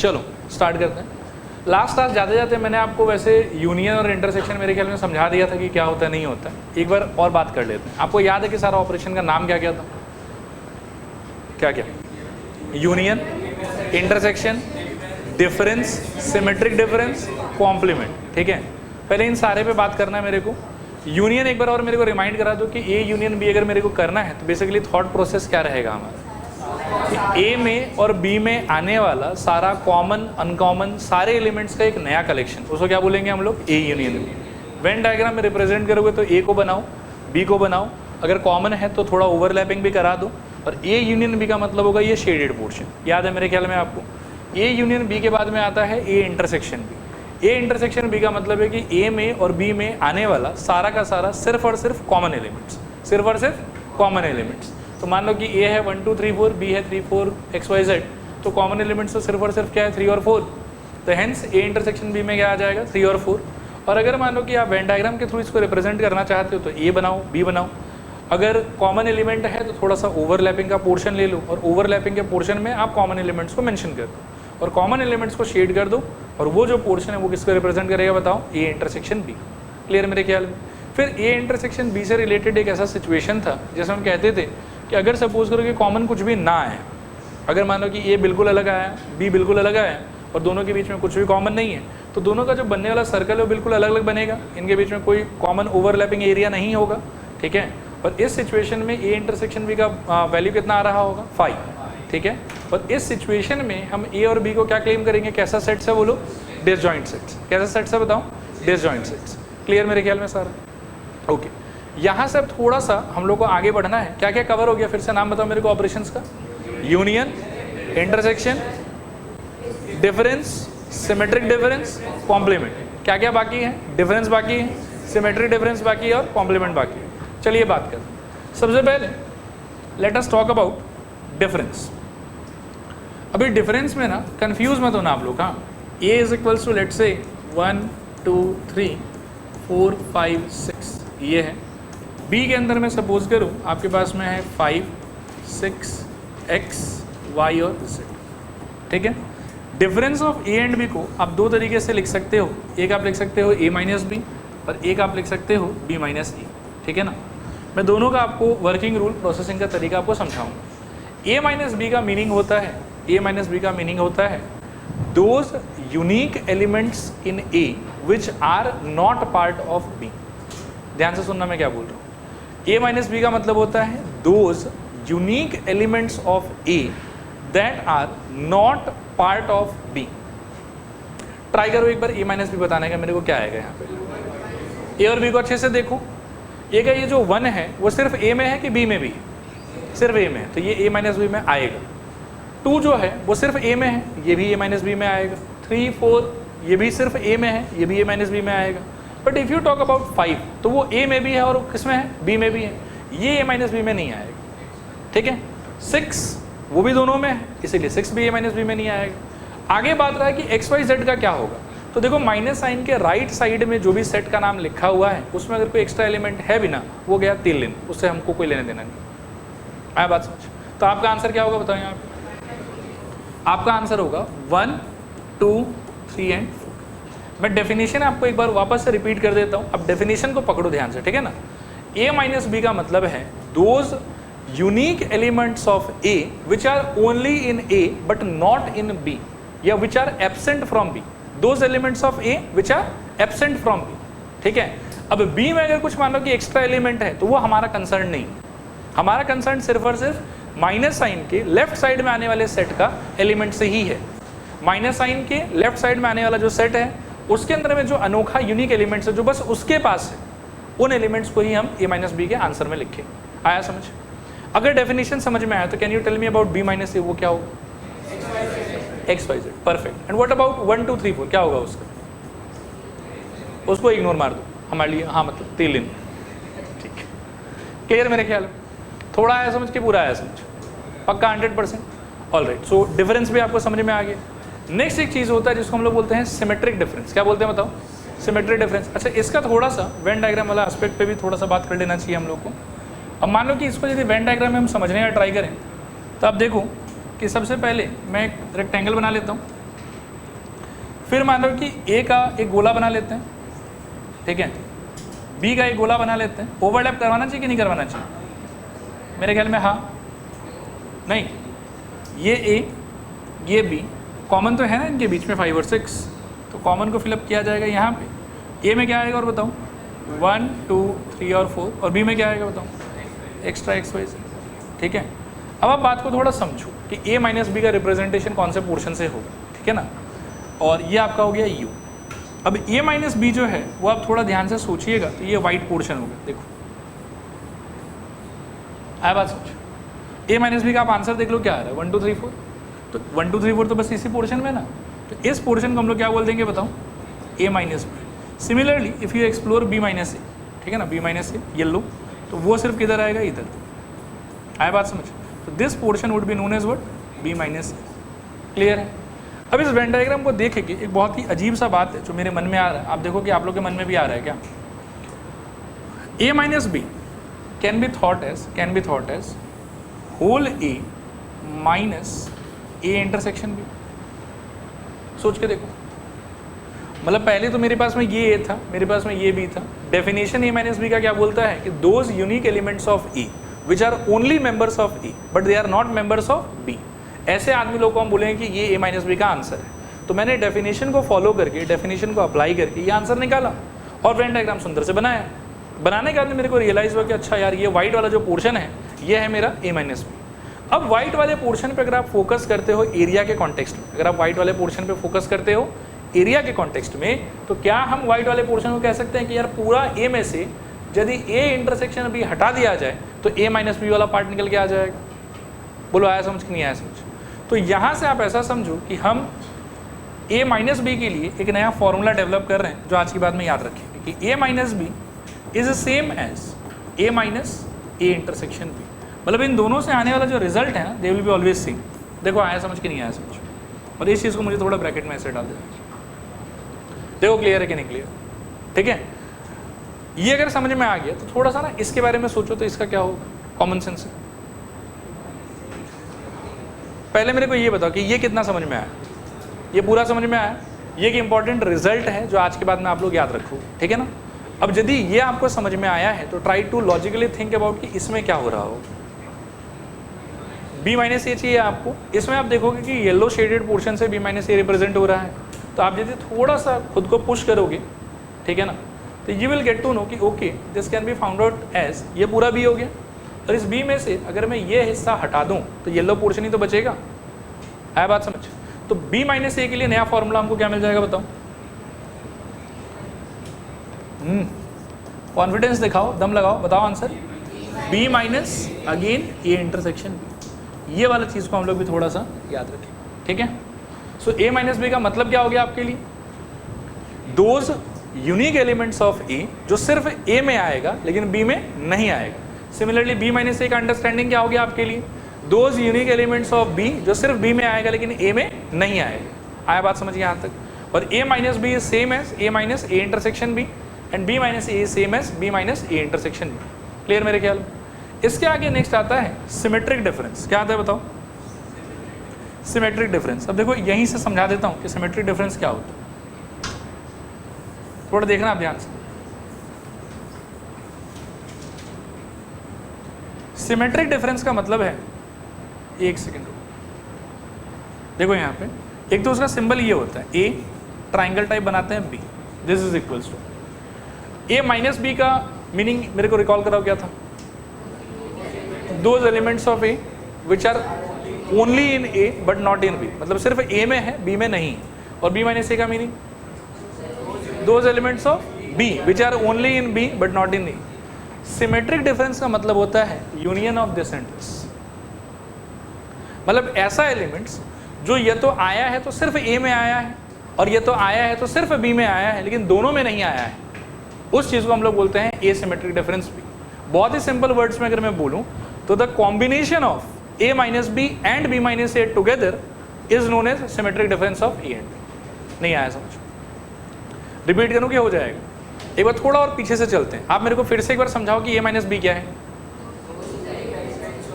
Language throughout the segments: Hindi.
चलो स्टार्ट करते हैं। लास्ट क्लास जाते जाते मैंने आपको वैसे यूनियन और इंटरसेक्शन मेरे ख्याल में समझा दिया था कि क्या होता है नहीं होता है। एक बार और बात कर लेते हैं। आपको याद है कि सारा ऑपरेशन का नाम क्या क्या था? क्या क्या? Union, intersection, difference, symmetric difference, complement. ठीक है, पहले इन सारे पे बात करना है मेरे को। यूनियन एक बार और मेरे को रिमाइंड करा दो कि ए यूनियन बी अगर मेरे को करना है तो बेसिकली थॉट प्रोसेस क्या रहेगा हमारा कि ए में और बी में आने वाला सारा कॉमन अनकॉमन सारे एलिमेंट्स का एक नया कलेक्शन, उसको क्या बोलेंगे हम लोग? A union B. Venn diagram में रिप्रेजेंट करोगे तो ए को बनाओ, बी को बनाओ, अगर कॉमन है तो थोड़ा ओवरलैपिंग भी करा दो। और ए यूनियन बी का मतलब होगा ये शेडेड पोर्शन। याद है मेरे ख्याल में आपको? ए यूनियन बी के बाद में आता है A intersection B. A intersection B का मतलब है कि ए में और बी में आने वाला सारा का सारा सिर्फ और सिर्फ कॉमन एलिमेंट्स, सिर्फ और सिर्फ कॉमन एलिमेंट्स। तो मान लो कि ए है 1 2 3 4, बी है 3 4 XYZ, तो कॉमन एलिमेंट्स तो सिर्फ और सिर्फ क्या है? 3 और 4। तो हेंस ए इंटरसेक्शन बी में क्या आ जाएगा? 3 और 4। और अगर मान लो कि आप वेन डायग्राम के थ्रू इसको रिप्रेजेंट करना चाहते हो तो ए बनाओ, बी बनाओ। अगर कॉमन एलिमेंट है तो थोड़ा सा ओवरलैपिंग का पोर्शन ले लो और ओवरलैपिंग के पोर्शन में आप कॉमन एलिमेंट्स को मेंशन कर दो और कॉमन एलिमेंट्स को शेड कर दो। और वो जो पोर्शन है वो किसको रिप्रेजेंट करेगा बताओ? ए इंटरसेक्शन बी। क्लियर मेरे ख्याल में? फिर ए इंटरसेक्शन बी से रिलेटेड एक ऐसा सिचुएशन था जैसे हम कहते थे कि अगर सपोज करो कि कॉमन कुछ भी ना आए, अगर मान लो कि ए बिल्कुल अलग आया, बी बिल्कुल अलग आया और दोनों के बीच में कुछ भी कॉमन नहीं है, तो दोनों का जो बनने वाला सर्कल है वो बिल्कुल अलग अलग बनेगा। इनके बीच में कोई कॉमन ओवरलैपिंग एरिया नहीं होगा। ठीक है, और इस सिचुएशन में ए इंटरसेक्शन बी का वैल्यू कितना आ रहा होगा? 5। ठीक है, और इस सिचुएशन में हम ए और बी को क्या क्लेम करेंगे? कैसा सेट्स है बोलो? Disjoint sets. कैसा सेट्स है बताओ? Disjoint sets. क्लियर मेरे ख्याल में सारा? ओके, यहाँ से अब थोड़ा सा हम लोग को आगे बढ़ना है। क्या क्या कवर हो गया? फिर से नाम बताओ मेरे को ऑपरेशंस का। Union, intersection, difference, symmetric difference, complement. क्या क्या बाकी है? डिफरेंस बाकी है, सिमेट्रिक डिफरेंस बाकी है और कॉम्प्लीमेंट बाकी है। चलिए बात करते हैं। सबसे पहले let us talk about difference. अभी डिफरेंस में ना कंफ्यूज मत होना आप लोग। हाँ, A is equals to let's say 1 2 3 4 5 6 ये है। बी के अंदर मैं सपोज करूँ आपके पास में है 5 6 X Y और Z। ठीक है, difference of A and B को आप दो तरीके से लिख सकते हो। एक आप लिख सकते हो a माइनस बी और एक आप लिख सकते हो b माइनस ए। ठीक है ना, मैं दोनों का आपको वर्किंग रूल प्रोसेसिंग का तरीका आपको समझाऊंगा। a माइनस बी का मीनिंग होता है, a माइनस बी का मीनिंग होता है those unique elements in a which are not part of b। ध्यान से सुनना मैं क्या बोल रहा हूँ। a माइनस बी का मतलब होता है those unique elements of a that are not part of b। Try करो एक बार a माइनस बी बताने का, मेरे को क्या आएगा यहाँ पे। a और b को अच्छे से देखो। a का ये जो 1 है वो सिर्फ a में है कि b में भी है? सिर्फ a में है, तो ये a माइनस बी में आएगा। 2 जो है वो सिर्फ a में है, ये भी a माइनस बी में आएगा। 3 4 ये भी सिर्फ a में है, ये भी a माइनस बी में आएगा। But if you talk about 5 तो वो a में भी है और किस में है? b में भी है, ये a माइनस बी में नहीं आएगा। ठीक है, 6 वो भी दोनों में है, इसीलिए 6 भी a माइनस बी में नहीं आएगा। आगे बात रहा है कि XYZ का क्या होगा। तो देखो माइनस साइन के राइट साइड में जो भी सेट का नाम लिखा हुआ है उसमें अगर कोई एक्स्ट्रा एलिमेंट है भी ना, वो गया तिल्लिन, उससे हमको कोई लेना देना नहीं। आया बात समझ? तो आपका आंसर क्या होगा बताओ यहाँ पे? आपका आंसर होगा 1 2 3 एंड 4। मैं डेफिनेशन आपको एक बार वापस से रिपीट कर देता हूँ। अब डेफिनेशन को पकड़ो ध्यान से, ठीक है ना। a माइनस बी का मतलब है those unique elements of a which are only in a but not in b, या which are absent from b। Those elements of a which are absent from b। ठीक है, अब b में अगर कुछ मान लो कि एक्स्ट्रा एलिमेंट है तो वो हमारा कंसर्न नहीं। हमारा कंसर्न सिर्फ और सिर्फ माइनस साइन के लेफ्ट साइड में आने वाले सेट का एलिमेंट से ही है। माइनस साइन के लेफ्ट साइड में आने वाला जो सेट है उसके अंदर में जो अनोखा यूनिक एलिमेंट्स है जो बस उसके पास है, उन एलिमेंट्स को ही हम a माइनस बी के आंसर में लिखें। आया समझ? अगर डेफिनेशन समझ में आया तो can you tell me about b minus A, वो क्या होगा? XYZ। Perfect. And what about 1 2 3 4 क्या होगा उसका? उसको इग्नोर मार दो हमारे लिए। हाँ मतलब तिल्लिन। ठीक है, क्लियर मेरे ख्याल? थोड़ा आया समझ के पूरा आया समझ? पक्का 100%? ऑलराइट, सो डिफरेंस भी आपको समझ में आ गया। नेक्स्ट एक चीज़ होता है जिसको हम लोग बोलते हैं सिमेट्रिक डिफरेंस। क्या बोलते हैं बताओ? Symmetric difference. अच्छा, इसका थोड़ा सा वेन डायग्राम वाला एस्पेक्ट पे भी थोड़ा सा बात कर लेना चाहिए हम लोग को। अब मान लो कि इसको यदि वेन डायग्राम में हम समझने का ट्राई करें तो आप देखो कि सबसे पहले मैं एक रेक्टेंगल बना लेता हूँ। फिर मान लो कि ए का एक गोला बना लेते हैं, ठीक है, बी का एक गोला बना लेते हैं, ओवरलैप करवाना चाहिए कि नहीं करवाना चाहिए? मेरे ख्याल में हाँ, नहीं, ये ए ये बी कॉमन तो है ना इनके बीच में 5 और 6, तो कॉमन को फिलअप किया जाएगा यहाँ पे। ए में क्या आएगा और बताओ? 1 2 3 और 4, और बी में क्या आएगा बताओ? एक्स्ट्रा एक्स वाई, ठीक है। अब आप बात को थोड़ा समझो कि a माइनस बी का रिप्रेजेंटेशन कौन से पोर्शन से होगा, ठीक है ना, और ये आपका हो गया u। अब a माइनस बी जो है वो आप थोड़ा ध्यान से सोचिएगा, तो ये वाइट पोर्शन होगा, देखो आया बात सोचो। a माइनस बी का आप आंसर देख लो क्या आ रहा है, 1 2 3 4, तो 1 2 3 4 तो बस इसी पोर्शन में ना, तो इस पोर्शन को हम लोग क्या बोल देंगे बताओ? a minus B. Similarly if you explore b minus A, ठीक है ना, b माइनस ए येलो, तो वो सिर्फ किधर आएगा? इधर। आया बात समझ? तो this portion would be known as what? b minus A. Clear है? अब इस वेन डायग्राम को देखेंगे, एक बहुत ही अजीब सा बात है जो मेरे मन में आ रहा है, आप देखो कि आप लोग के मन में भी आ रहा है क्या? a minus B can be thought as whole a minus a intersection b। सोच के देखो, मतलब पहले तो मेरे पास में ये a था, मेरे पास में ये b था। डेफिनेशन a माइनस बी का क्या बोलता है कि those unique elements of a which are only members of a but they are not members of b। ऐसे आदमी लोग को हम बोलेंगे कि ये a माइनस बी का आंसर है। तो मैंने डेफिनेशन को फॉलो करके, डेफिनेशन को अप्लाई करके ये आंसर निकाला और वेन डायग्राम सुंदर से बनाया। बनाने के बाद मेरे को रियलाइज हुआ कि अच्छा यार, ये वाइट वाला जो पोर्शन है ये है मेरा a माइनस बी। अब वाइट वाले पोर्शन पे अगर आप फोकस करते हो एरिया के कॉन्टेक्स्ट में, अगर आप वाइट वाले पोर्शन पे फोकस करते हो एरिया के कॉन्टेक्स्ट में, तो क्या हम वाइट वाले पोर्शन को कह सकते हैं कि यार पूरा ए में से यदि ए इंटरसेक्शन अभी हटा दिया जाए तो ए माइनस बी वाला पार्ट निकल के आ जाएगा? बोलो आया समझ कि नहीं आया समझ? तो यहाँ से आप ऐसा समझो कि हम ए माइनस बी के लिए एक नया फॉर्मूला डेवलप कर रहे हैं जो आज की बात में याद रखेंगे कि A minus B is same as A minus A intersection B. मतलब इन दोनों से आने वाला जो रिजल्ट है ना, they will be always same. देखो आया समझ कि नहीं आया समझ? और इस चीज़ को मुझे थोड़ा ब्रैकेट में ऐसे डाल देना, देखो क्लियर है कि नहीं क्लियर? ठीक है, ये अगर समझ में आ गया तो थोड़ा सा ना इसके बारे में सोचो तो इसका क्या होगा, कॉमन सेंस है। पहले मेरे को ये बताओ कि ये कितना समझ में आया? ये पूरा समझ में आया? ये एक इंपॉर्टेंट रिजल्ट है जो आज के बाद में आप लोग याद रखो, ठीक है ना। अब यदि ये आपको समझ में आया है तो try to logically think about कि इसमें क्या हो रहा हो। बी माइनस ए चाहिए आपको, इसमें आप देखोगे कि येलो शेडेड पोर्शन से बी माइनस ए रिप्रेजेंट हो रहा है। तो आप यदि थोड़ा सा खुद को पुश करोगे, ठीक है ना, तो you will get to know कि okay this can be found out as, ये पूरा बी हो गया, और इस बी में से अगर मैं ये हिस्सा हटा दूं तो येलो पोर्शन ही तो बचेगा। है बात समझ? तो बी माइनस ए के लिए नया फॉर्मूला हमको क्या मिल जाएगा बताओ? कॉन्फिडेंस दिखाओ, दम लगाओ, बताओ answer. B minus again A intersection B. ये वाला चीज़ को हम लोग भी थोड़ा सा याद रखें, ठीक है। सो ए माइनस बी का मतलब क्या हो गया आपके लिए? दोज यूनिक एलिमेंट्स ऑफ ए जो सिर्फ ए में आएगा लेकिन बी में नहीं आएगा। सिमिलरली बी माइनस ए का अंडरस्टैंडिंग क्या हो गया आपके लिए? Those unique elements of B जो सिर्फ बी में आएगा लेकिन ए में नहीं आएगा। आया बात समझिए यहाँ तक? और A minus B is same as A minus A intersection B and B minus A same as B minus A intersection B. Clear मेरे ख्याल में? इसके आगे नेक्स्ट आता है सिमेट्रिक डिफरेंस। क्या आता है बताओ? Symmetric difference. अब देखो यहीं से समझा देता हूँ कि सिमेट्रिक डिफरेंस क्या होता है, थोड़ा देखना आप ध्यान से। सिमेट्रिक डिफरेंस का मतलब है, एक सेकेंड देखो यहाँ पे, एक तो उसका सिंबल ये होता है ए, ट्राइंगल टाइप बनाते हैं B, this is equals to A minus B का मीनिंग मेरे को रिकॉल कराओ क्या था? Those elements of A which are only in A but not in B, मतलब सिर्फ ए में है बी में नहीं। और बी माइनस ए का meaning those elements of B which are only in B but not in A. Symmetric difference का मतलब होता है union of this and this, मतलब ऐसा एलिमेंट्स जो ये तो आया है तो सिर्फ ए में आया है और ये तो आया है तो सिर्फ बी में आया है लेकिन दोनों में नहीं आया है, उस चीज़ को हम लोग बोलते हैं एसिमेट्रिक डिफरेंस भी। बहुत ही सिंपल वर्ड्स में अगर मैं बोलूँ तो the combination of A minus B and B minus A together is known as symmetric difference of A and B. नहीं आया समझ? रिपीट करूँ क्या हो जाएगा? एक बार थोड़ा और पीछे से चलते हैं, आप मेरे को फिर से एक बार समझाओ कि ए माइनस बी क्या है,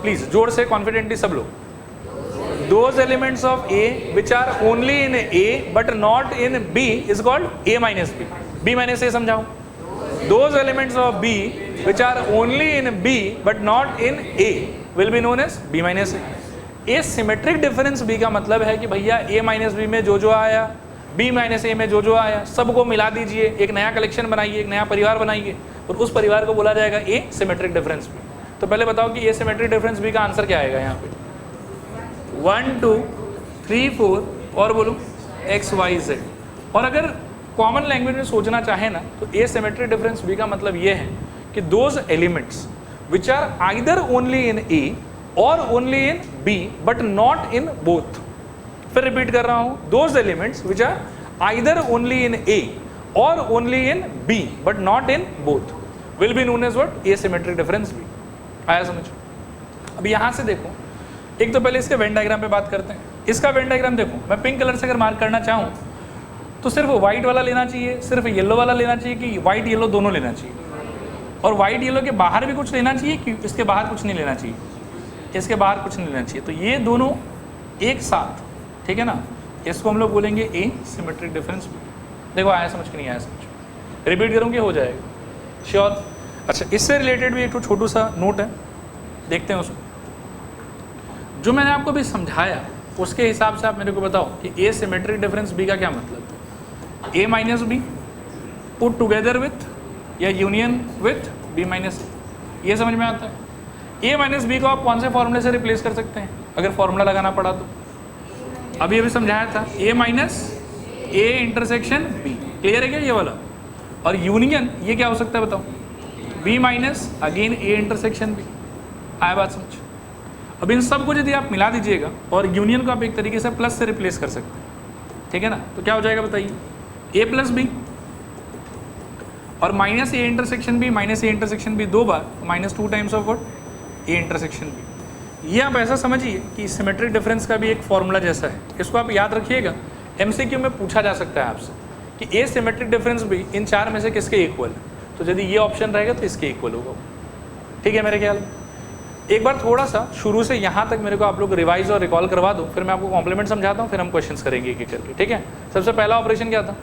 प्लीज जोर से कॉन्फिडेंटली सब लोग। those elements of A which are only in A but not in B is called A minus B. B minus A समझाओ. Those elements of B which are only in B but not in A will be known as B minus A. A symmetric difference B का मतलब है कि भैया A माइनस बी में जो आया, B माइनस ए में जो आया, सबको मिला दीजिए, एक नया कलेक्शन बनाइए, एक नया परिवार बनाइए, और उस परिवार को बोला जाएगा A सिमेट्रिक डिफरेंस B. तो पहले बताओ कि A सिमेट्रिक डिफरेंस B का आंसर क्या आएगा यहाँ पे? 1 2 3 4 और बोलो x y z. और अगर कॉमन लैंग्वेज में सोचना चाहे ना तो A सिमेट्रिक डिफरेंस B का मतलब ये है कि those elements which are either only in A और only in B but not in both. फिर रिपीट कर रहा हूँ, those elements which are either only in A और only in B but not in both will be known as what? A symmetric difference B. आया समझ? अब यहाँ से देखो, एक तो पहले इसके वेन डायग्राम पे बात करते हैं. इसका वेन डायग्राम देखो, मैं पिंक कलर से अगर मार्क करना चाहूँ तो सिर्फ व्हाइट वाला लेना चाहिए, सिर्फ येलो वाला लेना चाहिए, कि व्हाइट येलो दोनों लेना चाहिए, और व्हाइट येलो के बाहर भी कुछ लेना चाहिए कि इसके बाहर कुछ नहीं लेना चाहिए, इसके बाहर कुछ नहीं लेना चाहिए. तो ये दोनों एक साथ, ठीक है ना, इसको हम लोग बोलेंगे ए सिमेट्रिक डिफरेंस B. देखो आया समझ कि नहीं आया समझ? रिपीट करूँगी हो जाएगा श्योर. अच्छा, इससे रिलेटेड भी एक तो छोटू सा नोट है, देखते हैं उसको. जो मैंने आपको भी समझाया उसके हिसाब से आप मेरे को बताओ कि ए सिमेट्रिक डिफरेंस B का क्या मतलब है. A minus B put together with या यूनियन विथ B माइनस ए, ये समझ में आता है. A माइनस बी को आप कौन से फॉर्मूले से रिप्लेस कर सकते हैं अगर फॉर्मूला लगाना पड़ा तो? अभी अभी समझाया था, A minus A intersection B. Clear है क्या ये वाला? और यूनियन ये क्या हो सकता है बताओ? B minus again A intersection B. आया बात समझ? अब इन सब को यदि आप मिला दीजिएगा और यूनियन को आप एक तरीके से प्लस से रिप्लेस कर सकते हैं, ठीक है ना, तो क्या हो जाएगा बताइए? A प्लस B और minus A intersection B, minus A intersection B 2 bar, minus 2 times of what? A intersection B. ये आप ऐसा समझिए कि सिमेट्रिक डिफरेंस का भी एक फॉर्मूला जैसा है. इसको आप याद रखिएगा, MCQ में पूछा जा सकता है आपसे कि A सिमेट्रिक डिफरेंस B इन चार में से किसके इक्वल है. तो यदि ये ऑप्शन रहेगा तो इसके इक्वल होगा. ठीक है मेरे ख्याल में. एक बार थोड़ा सा शुरू से यहाँ तक मेरे को आप लोग रिवाइज और रिकॉल करवा दो, फिर मैं आपको कॉम्प्लीमेंट समझाता हूँ, फिर हम क्वेश्चंस करेंगे एक एक करके. ठीक है, सबसे पहला ऑपरेशन क्या था?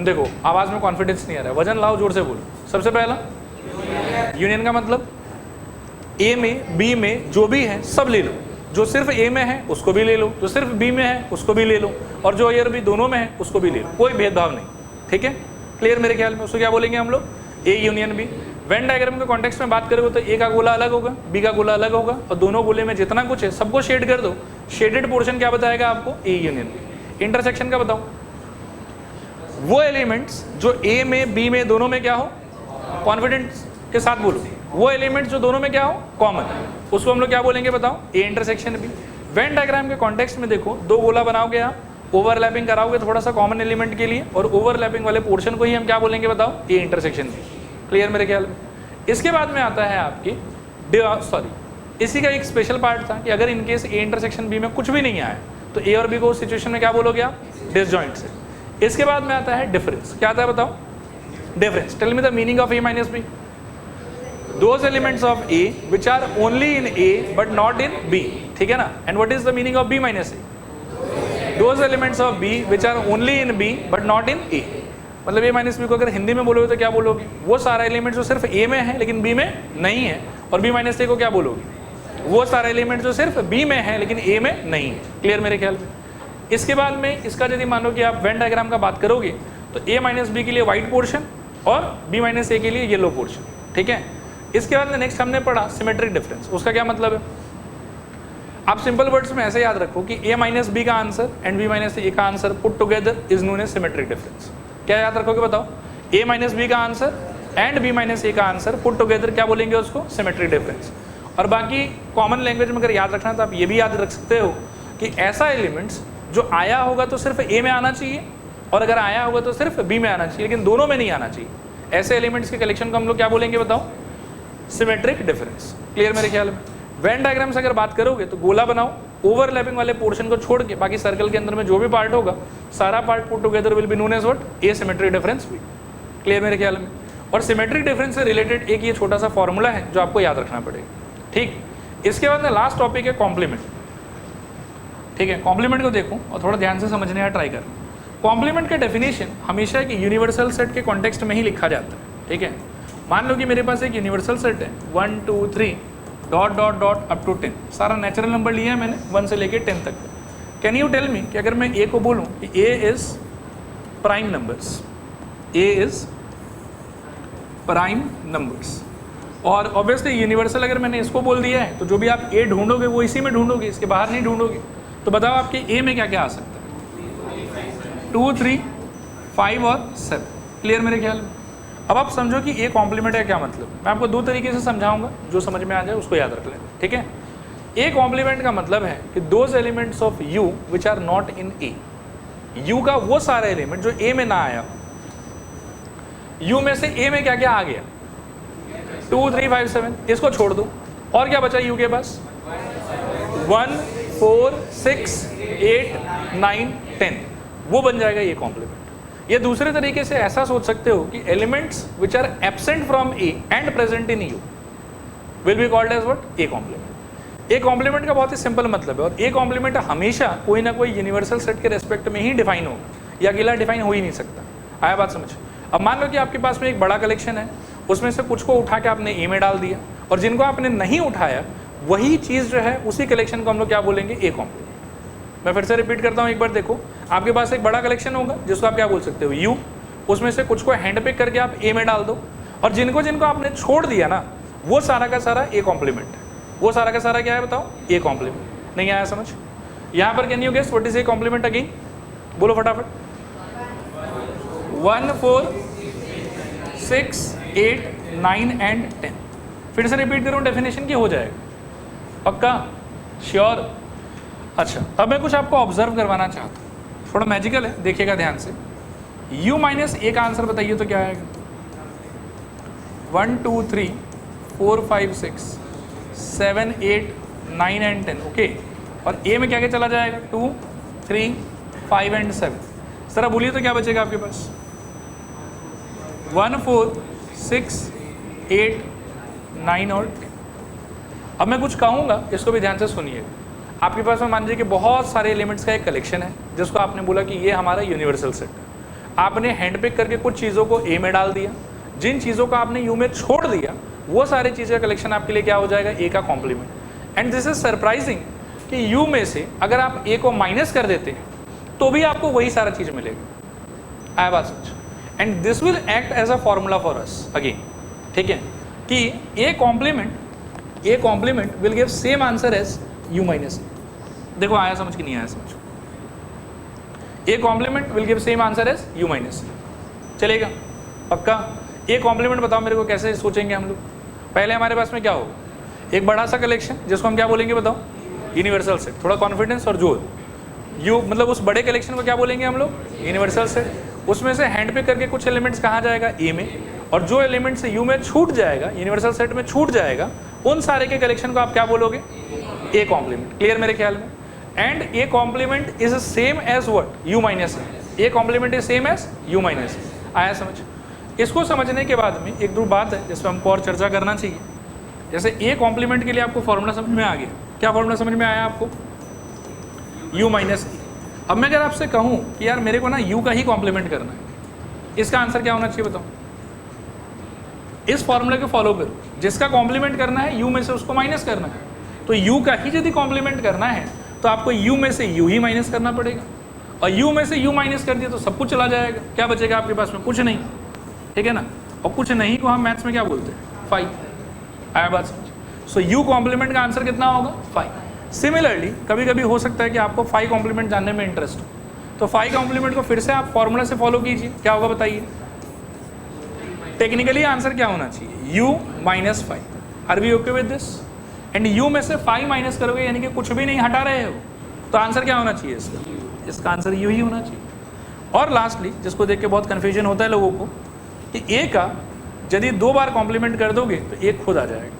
देखो आवाज़ में कॉन्फिडेंस नहीं आ रहा है, वजन लाओ, जोर से बोलो. सबसे पहला यूनियन का मतलब A में B में जो भी है सब ले लो. जो सिर्फ A में है उसको भी ले लो, जो सिर्फ B में है उसको भी ले लो, और जो A और B दोनों में है उसको भी ले लो. कोई भेदभाव नहीं. ठीक है, क्लियर मेरे ख्याल में. उसको क्या बोलेंगे हम लोग? A union B. Venn diagram के कॉन्टेक्स्ट में बात करोगे तो A का गोला अलग होगा, B का गोला अलग होगा, और दोनों गोले में जितना कुछ है सबको शेड कर दो. शेडेड पोर्शन क्या बताएगा आपको? A union B. इंटरसेक्शन का बताओ? वो एलिमेंट्स जो A में B में दोनों में क्या हो, कॉन्फिडेंस के साथ बोलो, वो एलिमेंट्स जो दोनों में क्या हो, कॉमन, उसको हम लोग क्या बोलेंगे बताओ? A intersection B. Venn diagram के कॉन्टेक्स्ट में देखो, दो गोला बनाओगे आप, ओवरलैपिंग कराओगे थोड़ा सा कॉमन एलिमेंट के लिए, और ओवरलैपिंग वाले पोर्शन को ही हम क्या बोलेंगे बताओ? A intersection B. क्लियर मेरे ख्याल में. इसके बाद में आता है आपकी इसी का एक स्पेशल पार्ट था कि अगर इनकेस A इंटरसेक्शन B में कुछ भी नहीं आया तो A और B को उस सिचुएशन में क्या बोलोगे आप? डिसजॉइंट से. इसके बाद में आता है डिफरेंस. क्या आता है बताओ? Difference. Tell me the meaning of A minus B. Those elements of A which are only in A but not in B. ठीक है ना. And what is the meaning of B minus A? Those elements of B which are only in B but not in A. मतलब A माइनस B को अगर हिंदी में बोलोगे तो क्या बोलोगे? वो सारा एलिमेंट जो सिर्फ A में है लेकिन B में नहीं है. और B माइनस A को क्या बोलोगे? वो सारा एलिमेंट जो सिर्फ B में है लेकिन A में नहीं है. क्लियर मेरे ख्याल में. इसके बाद में इसका यदि मान लो कि आप वेन डायग्राम का बात करोगे तो A माइनस B के लिए व्हाइट पोर्शन और B माइनस A के लिए येलो पोर्शन. ठीक है. इसके बाद में नेक्स्ट हमने पढ़ा सिमेट्रिक डिफरेंस. उसका क्या मतलब है? आप सिंपल वर्ड्स में ऐसे याद रखो कि A माइनस B का answer and B minus A का answer put together is known as symmetric difference. क्या याद रखोगे बताओ? A माइनस B का answer and B minus A का आंसर पुट टुगेदर क्या बोलेंगे उसको? Symmetric difference. और बाकी कॉमन लैंग्वेज में अगर याद रखना तो आप ये भी याद रख सकते हो कि ऐसा एलिमेंट्स जो आया होगा तो सिर्फ A में आना चाहिए, और अगर आया होगा तो सिर्फ B में आना चाहिए, लेकिन दोनों में नहीं आना चाहिए. ऐसे एलिमेंट्स के कलेक्शन को हम लोग क्या बोलेंगे बताओ? Symmetric difference. क्लियर मेरे ख्याल में. वेन डायग्राम से अगर बात करोगे तो गोला बनाओ, ओवरलैपिंग वाले पोर्शन को छोड़ के बाकी सर्कल के अंदर में जो भी पार्ट होगा सारा part put together will be known as what? A symmetric difference B. Clear मेरे ख्याल में. और सिमेट्रिक डिफरेंस से रिलेटेड एक ये छोटा सा फॉर्मूला है जो आपको याद रखना पड़ेगा. ठीक. इसके बाद में लास्ट टॉपिक है कॉम्प्लीमेंट. ठीक है, कॉम्प्लीमेंट को देखो और थोड़ा ध्यान से समझने का ट्राई कर। कॉम्प्लीमेंट का डेफिनेशन हमेशा एक यूनिवर्सल सेट के कॉन्टेक्स्ट में ही लिखा जाता है। ठीक है, मान लो कि मेरे पास एक यूनिवर्सल सेट है 1 2 3 dot dot dot up to 10, सारा नेचुरल नंबर लिया है मैंने 1 से लेके 10 तक। कैन यू टेल मी कि अगर मैं ए को बोलूँ कि A is prime numbers, A is prime numbers, और ऑब्वियसली यूनिवर्सल अगर मैंने इसको बोल दिया है तो जो भी आप ए ढूंढोगे वो इसी में ढूंढोगे, इसके बाहर नहीं ढूंढोगे। तो बताओ आपके ए में क्या क्या आ सकता है? 2 3 5 और 7। क्लियर मेरे ख्याल में? अब आप समझो कि ए कॉम्प्लीमेंट है क्या मतलब। मैं आपको दो तरीके से समझाऊंगा, जो समझ में आ जाए उसको याद रख लें। ठीक है, ए कॉम्प्लीमेंट का मतलब है कि those elements of U which are not in A, U का वो सारा एलिमेंट जो ए में ना आया, यू में से ए में क्या क्या आ गया 2 3 5 7, इसको छोड़ दो और क्या बचा यू के पास 1 4 6 8 9 10, वो बन जाएगा ये कॉम्प्लीमेंट। ये दूसरे तरीके से ऐसा सोच सकते हो कि elements which are absent from A and present in U will be called as what? A complement. A complement का बहुत ही सिंपल मतलब है, और ए कॉम्प्लीमेंट हमेशा कोई ना कोई यूनिवर्सल सेट के रेस्पेक्ट में ही डिफाइन होगा, या अकेला डिफाइन हो ही नहीं सकता। आया बात समझ? अब मान लो कि आपके पास में एक बड़ा कलेक्शन है, उसमें से कुछ को उठा के आपने ए में डाल दिया, और जिनको आपने नहीं उठाया वही चीज़ जो है उसी कलेक्शन को हम लोग क्या बोलेंगे? A complement. मैं फिर से रिपीट करता हूँ एक बार, देखो आपके पास एक बड़ा कलेक्शन होगा जिसको आप क्या बोल सकते हो? यू। उसमें से कुछ को हैंड पिक करके आप ए में डाल दो, और जिनको जिनको आपने छोड़ दिया ना वो सारा का सारा ए कॉम्प्लीमेंट है। वो सारा का सारा क्या है बताओ? A complement. नहीं आया समझ? यहाँ पर can you guess what is A complement again? बोलो फटाफट। 1 4 6 8 9 एंड 10। फिर से रिपीट करूँ डेफिनेशन की, हो जाएगा पक्का? श्योर? अच्छा, अब मैं कुछ आपको ऑब्जर्व करवाना चाहता हूँ, थोड़ा मैजिकल है, देखिएगा ध्यान से। u माइनस ए का आंसर बताइए तो क्या आएगा? 1 2 3 4 5 6 7 8 9 एंड 10। ओके, और a में क्या क्या चला जाएगा? 2 3 5 एंड 7। सर बोलिए तो क्या बचेगा आपके पास? 1 4 6 8 9 और 10। अब मैं कुछ कहूँगा, इसको भी ध्यान से सुनिएगा। आपके पास में मान लीजिए कि बहुत सारे एलिमेंट्स का एक कलेक्शन है जिसको आपने बोला कि ये हमारा यूनिवर्सल सेट है। आपने हैंड पिक करके कुछ चीज़ों को ए में डाल दिया, जिन चीज़ों को आपने यू में छोड़ दिया वो सारी चीज़ें का कलेक्शन आपके लिए क्या हो जाएगा? ए का complement. And this is surprising कि यू में से अगर आप ए को माइनस कर देते हैं तो भी आपको वही सारा चीज़ मिलेगा। आया बात समझ? And this will act as a formula for us again. ठीक है, कि A complement will give same answer as U minus. देखो आया समझ कि नहीं आया समझ? A complement will give same answer as U minus. चलेगा पक्का? ए कॉम्प्लीमेंट बताओ मेरे को कैसे सोचेंगे हम लोग? पहले हमारे पास में क्या होगा? एक बड़ा सा कलेक्शन जिसको हम क्या बोलेंगे बताओ? Universal set. थोड़ा कॉन्फिडेंस और जोर। यू मतलब उस बड़े कलेक्शन को क्या बोलेंगे हम लोग? Universal set. उसमें से हैंड पिक करके कुछ एलिमेंट्स कहाँ जाएगा? ए में, और जो एलिमेंट्स यू में छूट जाएगा, यूनिवर्सल सेट में छूट जाएगा, उन सारे के कलेक्शन को आप क्या बोलोगे? A complement. क्लियर मेरे ख्याल में? And A complement is same as what? U minus A. A complement is same as U minus A. आया समझ? इसको समझने के बाद में एक दो बात है जिस पर हमको और चर्चा करना चाहिए। जैसे ए कॉम्प्लीमेंट के लिए आपको फॉर्मूला समझ में आ गया। क्या फॉर्मूला समझ में आया आपको? यू माइनस ए। अब मैं अगर आपसे कहूँ कि यार मेरे को ना यू का ही कॉम्प्लीमेंट करना है, इसका आंसर क्या होना चाहिए बताओ? इस फॉर्मूला को फॉलो करो, जिसका कॉम्प्लीमेंट करना है यू में से उसको माइनस करना है। तो यू का ही यदि कॉम्प्लीमेंट करना है तो आपको यू में से यू ही माइनस करना पड़ेगा, और यू में से यू माइनस कर दिया तो सब कुछ चला जाएगा। क्या बचेगा आपके पास में? कुछ नहीं। ठीक है ना? और कुछ नहीं को हम मैथ्स में क्या बोलते हैं? 5। आया बात समझ? सो यू कॉम्प्लीमेंट का आंसर कितना होगा? 5। सिमिलरली कभी कभी हो सकता है कि आपको 5 कॉम्प्लीमेंट जानने में इंटरेस्ट हो, तो 5 कॉम्प्लीमेंट को फिर से आप फॉर्मूला से फॉलो कीजिए। क्या होगा बताइए? टेक्निकली आंसर क्या होना चाहिए? u minus 5। Are we okay with this? And u में से 5 माइनस करोगे यानी कि कुछ भी नहीं हटा रहे हो, तो आंसर क्या होना चाहिए इसका? इसका आंसर u ही होना चाहिए। और लास्टली जिसको देख के बहुत कन्फ्यूजन होता है लोगों को कि a का यदि 2 बार कॉम्प्लीमेंट कर दोगे तो a खुद आ जाएगा।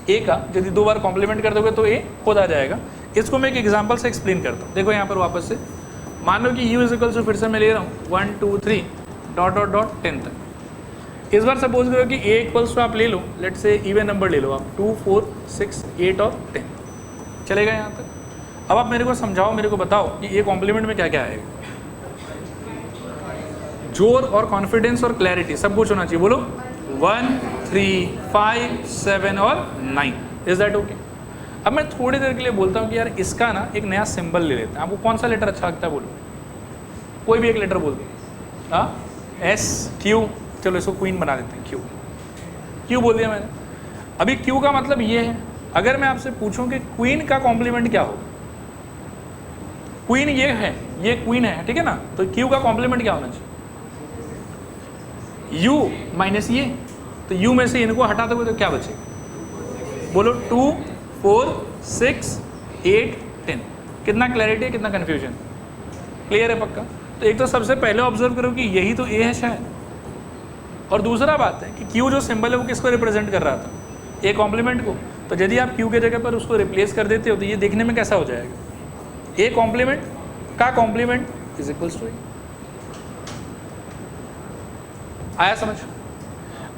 a का यदि 2 बार कॉम्प्लीमेंट कर दोगे तो a खुद आ जाएगा। इसको मैं एक एग्जाम्पल से एक्सप्लेन करता हूँ। देखो यहाँ पर वापस से मान लो कि u इजिकल्स फिर से मैं ले रहा हूँ 1 2 3 डॉट डॉट डॉट 10 तक। इस बार सपोज करो कि a इक्वल्स टू आप ले लो, लेट से इवन नंबर ले लो आप 2 4 6 8 और 10। चलेगा यहाँ तक? अब आप मेरे को समझाओ, मेरे को बताओ कि ये कॉम्प्लीमेंट में क्या क्या आएगा। जोर और कॉन्फिडेंस और क्लैरिटी सब कुछ होना चाहिए। बोलो 1, 3, 5, 7 और 9। Is that okay? अब मैं थोड़ी देर के लिए बोलता हूँ कि यार इसका ना एक नया सिंबल ले लेते हैं। आपको कौन सा लेटर अच्छा लगता है? बोलो, कोई भी एक लेटर बोल दो। हाँ, एस, क्यू, चलो इसको क्वीन बना देते हैं। क्यू बोल दिया मैंने। अभी क्यू का मतलब ये है, अगर मैं आपसे पूछूं कि क्वीन का कॉम्प्लीमेंट क्या होगा? क्वीन ये है, ये क्वीन है, ठीक है ना? तो क्यू का कॉम्प्लीमेंट क्या होना चाहिए? यू माइनस ये। तो यू में से इनको हटा दोगे तो क्या बचेगा? बोलो 2, 4, 6, 8, 10। कितना क्लैरिटी है, कितना कन्फ्यूजन? क्लियर है पक्का? तो एक तो सबसे पहले ऑब्जर्व करो कि यही तो ए है शायद। और दूसरा बात है कि क्यू जो सिंबल है वो किसको रिप्रेजेंट कर रहा था? ए कॉम्प्लीमेंट को। तो यदि आप क्यू के जगह पर उसको रिप्लेस कर देते हो तो ये देखने में कैसा हो जाएगा? ए कॉम्प्लीमेंट का कॉम्प्लीमेंट इज इक्वल्स टू ए। आया समझ?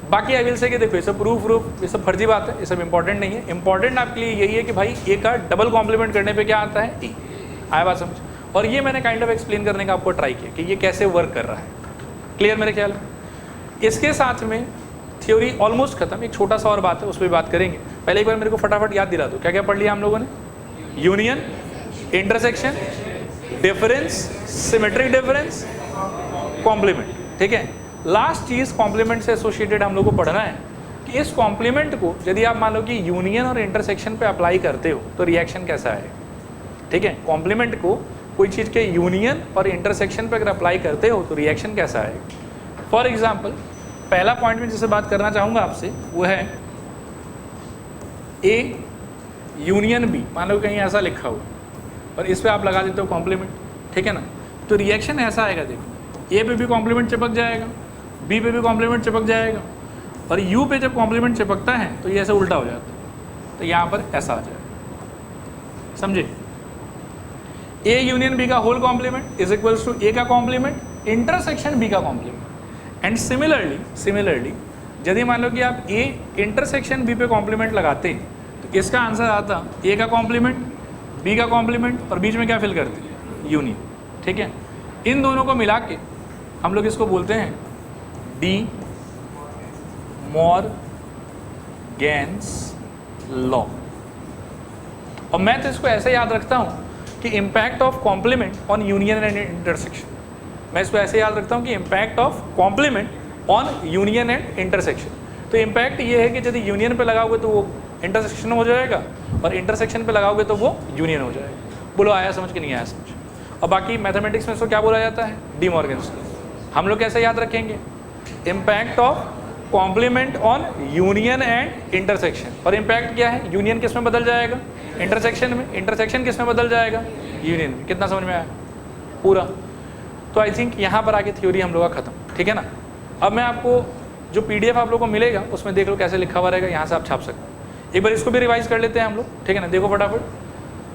बाकी आई विल से कि देखो ये सब प्रूफ ये सब फर्जी बात है, ये सब इंपॉर्टेंट नहीं है। इंपॉर्टेंट आपके लिए यही है कि भाई ए का डबल कॉम्प्लीमेंट करने पे क्या आता है? ए। आया बात समझ? और ये मैंने काइंड ऑफ एक्सप्लेन करने का आपको ट्राई किया कि ये कैसे वर्क कर रहा है। क्लियर मेरे ख्याल में? इसके साथ में थ्योरी ऑलमोस्ट खत्म। एक छोटा सा और बात है, उस पर बात करेंगे। पहले एक बार मेरे को फटाफट याद दिला दो, क्या क्या पढ़ लिया हम लोगों ने? Union, intersection, difference, symmetric difference, complement. ठीक है, लास्ट चीज़ कॉम्प्लीमेंट से एसोसिएटेड हम लोग को पढ़ना है कि इस कॉम्प्लीमेंट को यदि आप मान लो कि यूनियन और इंटरसेक्शन पे अप्लाई करते हो तो रिएक्शन कैसा है। ठीक है, कॉम्प्लीमेंट को कोई चीज़ के यूनियन और इंटरसेक्शन पे अगर अप्लाई करते हो तो रिएक्शन कैसा है। फॉर एग्जाम्पल, पहला पॉइंट में जिसे बात करना चाहूँगा आपसे वो है ए यूनियन बी। मान लो कहीं ऐसा लिखा हुआ और इस पर आप लगा देते हो कॉम्प्लीमेंट, ठीक है ना? तो रिएक्शन ऐसा आएगा, देखो ए पे भी कॉम्प्लीमेंट चिपक जाएगा, बी पे भी कॉम्प्लीमेंट चिपक जाएगा, और यू पे जब कॉम्प्लीमेंट चिपकता है तो ये ऐसे उल्टा हो जाता है। तो यहाँ पर ऐसा आ जाएगा, समझे? ए यूनियन बी का whole complement is equals to A का कॉम्प्लीमेंट इंटरसेक्शन बी का कॉम्प्लीमेंट। एंड सिमिलरली यदि मान लो कि आप ए इंटरसेक्शन बी पे कॉम्प्लीमेंट लगाते तो इसका आंसर आता ए का कॉम्प्लीमेंट, बी का कॉम्प्लीमेंट, और बीच में क्या फिल करते हैं? यूनियन। ठीक है, इन दोनों को मिला के हम लोग इसको बोलते हैं डी मॉर्गन्स लॉ। और मैं तो इसको ऐसे याद रखता हूँ कि impact of complement on union and intersection. मैं इसको ऐसे याद रखता हूँ कि impact of complement on union and intersection. तो इम्पैक्ट ये है कि यदि यूनियन पे लगाओगे तो वो इंटरसेक्शन हो जाएगा, और इंटरसेक्शन पे लगाओगे तो वो यूनियन हो जाएगा। बोलो आया समझ कि नहीं आया समझ? और बाकी मैथमेटिक्स में इसको क्या बोला जाता है? De Morgan's law. हम लोग कैसे याद रखेंगे? Impact of complement on union and intersection. और इम्पैक्ट क्या है? यूनियन किस में बदल जाएगा? इंटरसेक्शन में। इंटरसेक्शन किस में बदल जाएगा? यूनियन में। कितना समझ में आया पूरा? तो आई थिंक यहाँ पर आके थ्योरी हम लोग का खत्म। ठीक है ना? अब मैं आपको जो PDF आप लोग को मिलेगा उसमें देख लो कैसे लिखा हुआ रहेगा, यहाँ से आप छाप सकते हैं। एक बार इसको भी रिवाइज कर लेते हैं हम लोग, ठीक है ना? देखो फटाफट।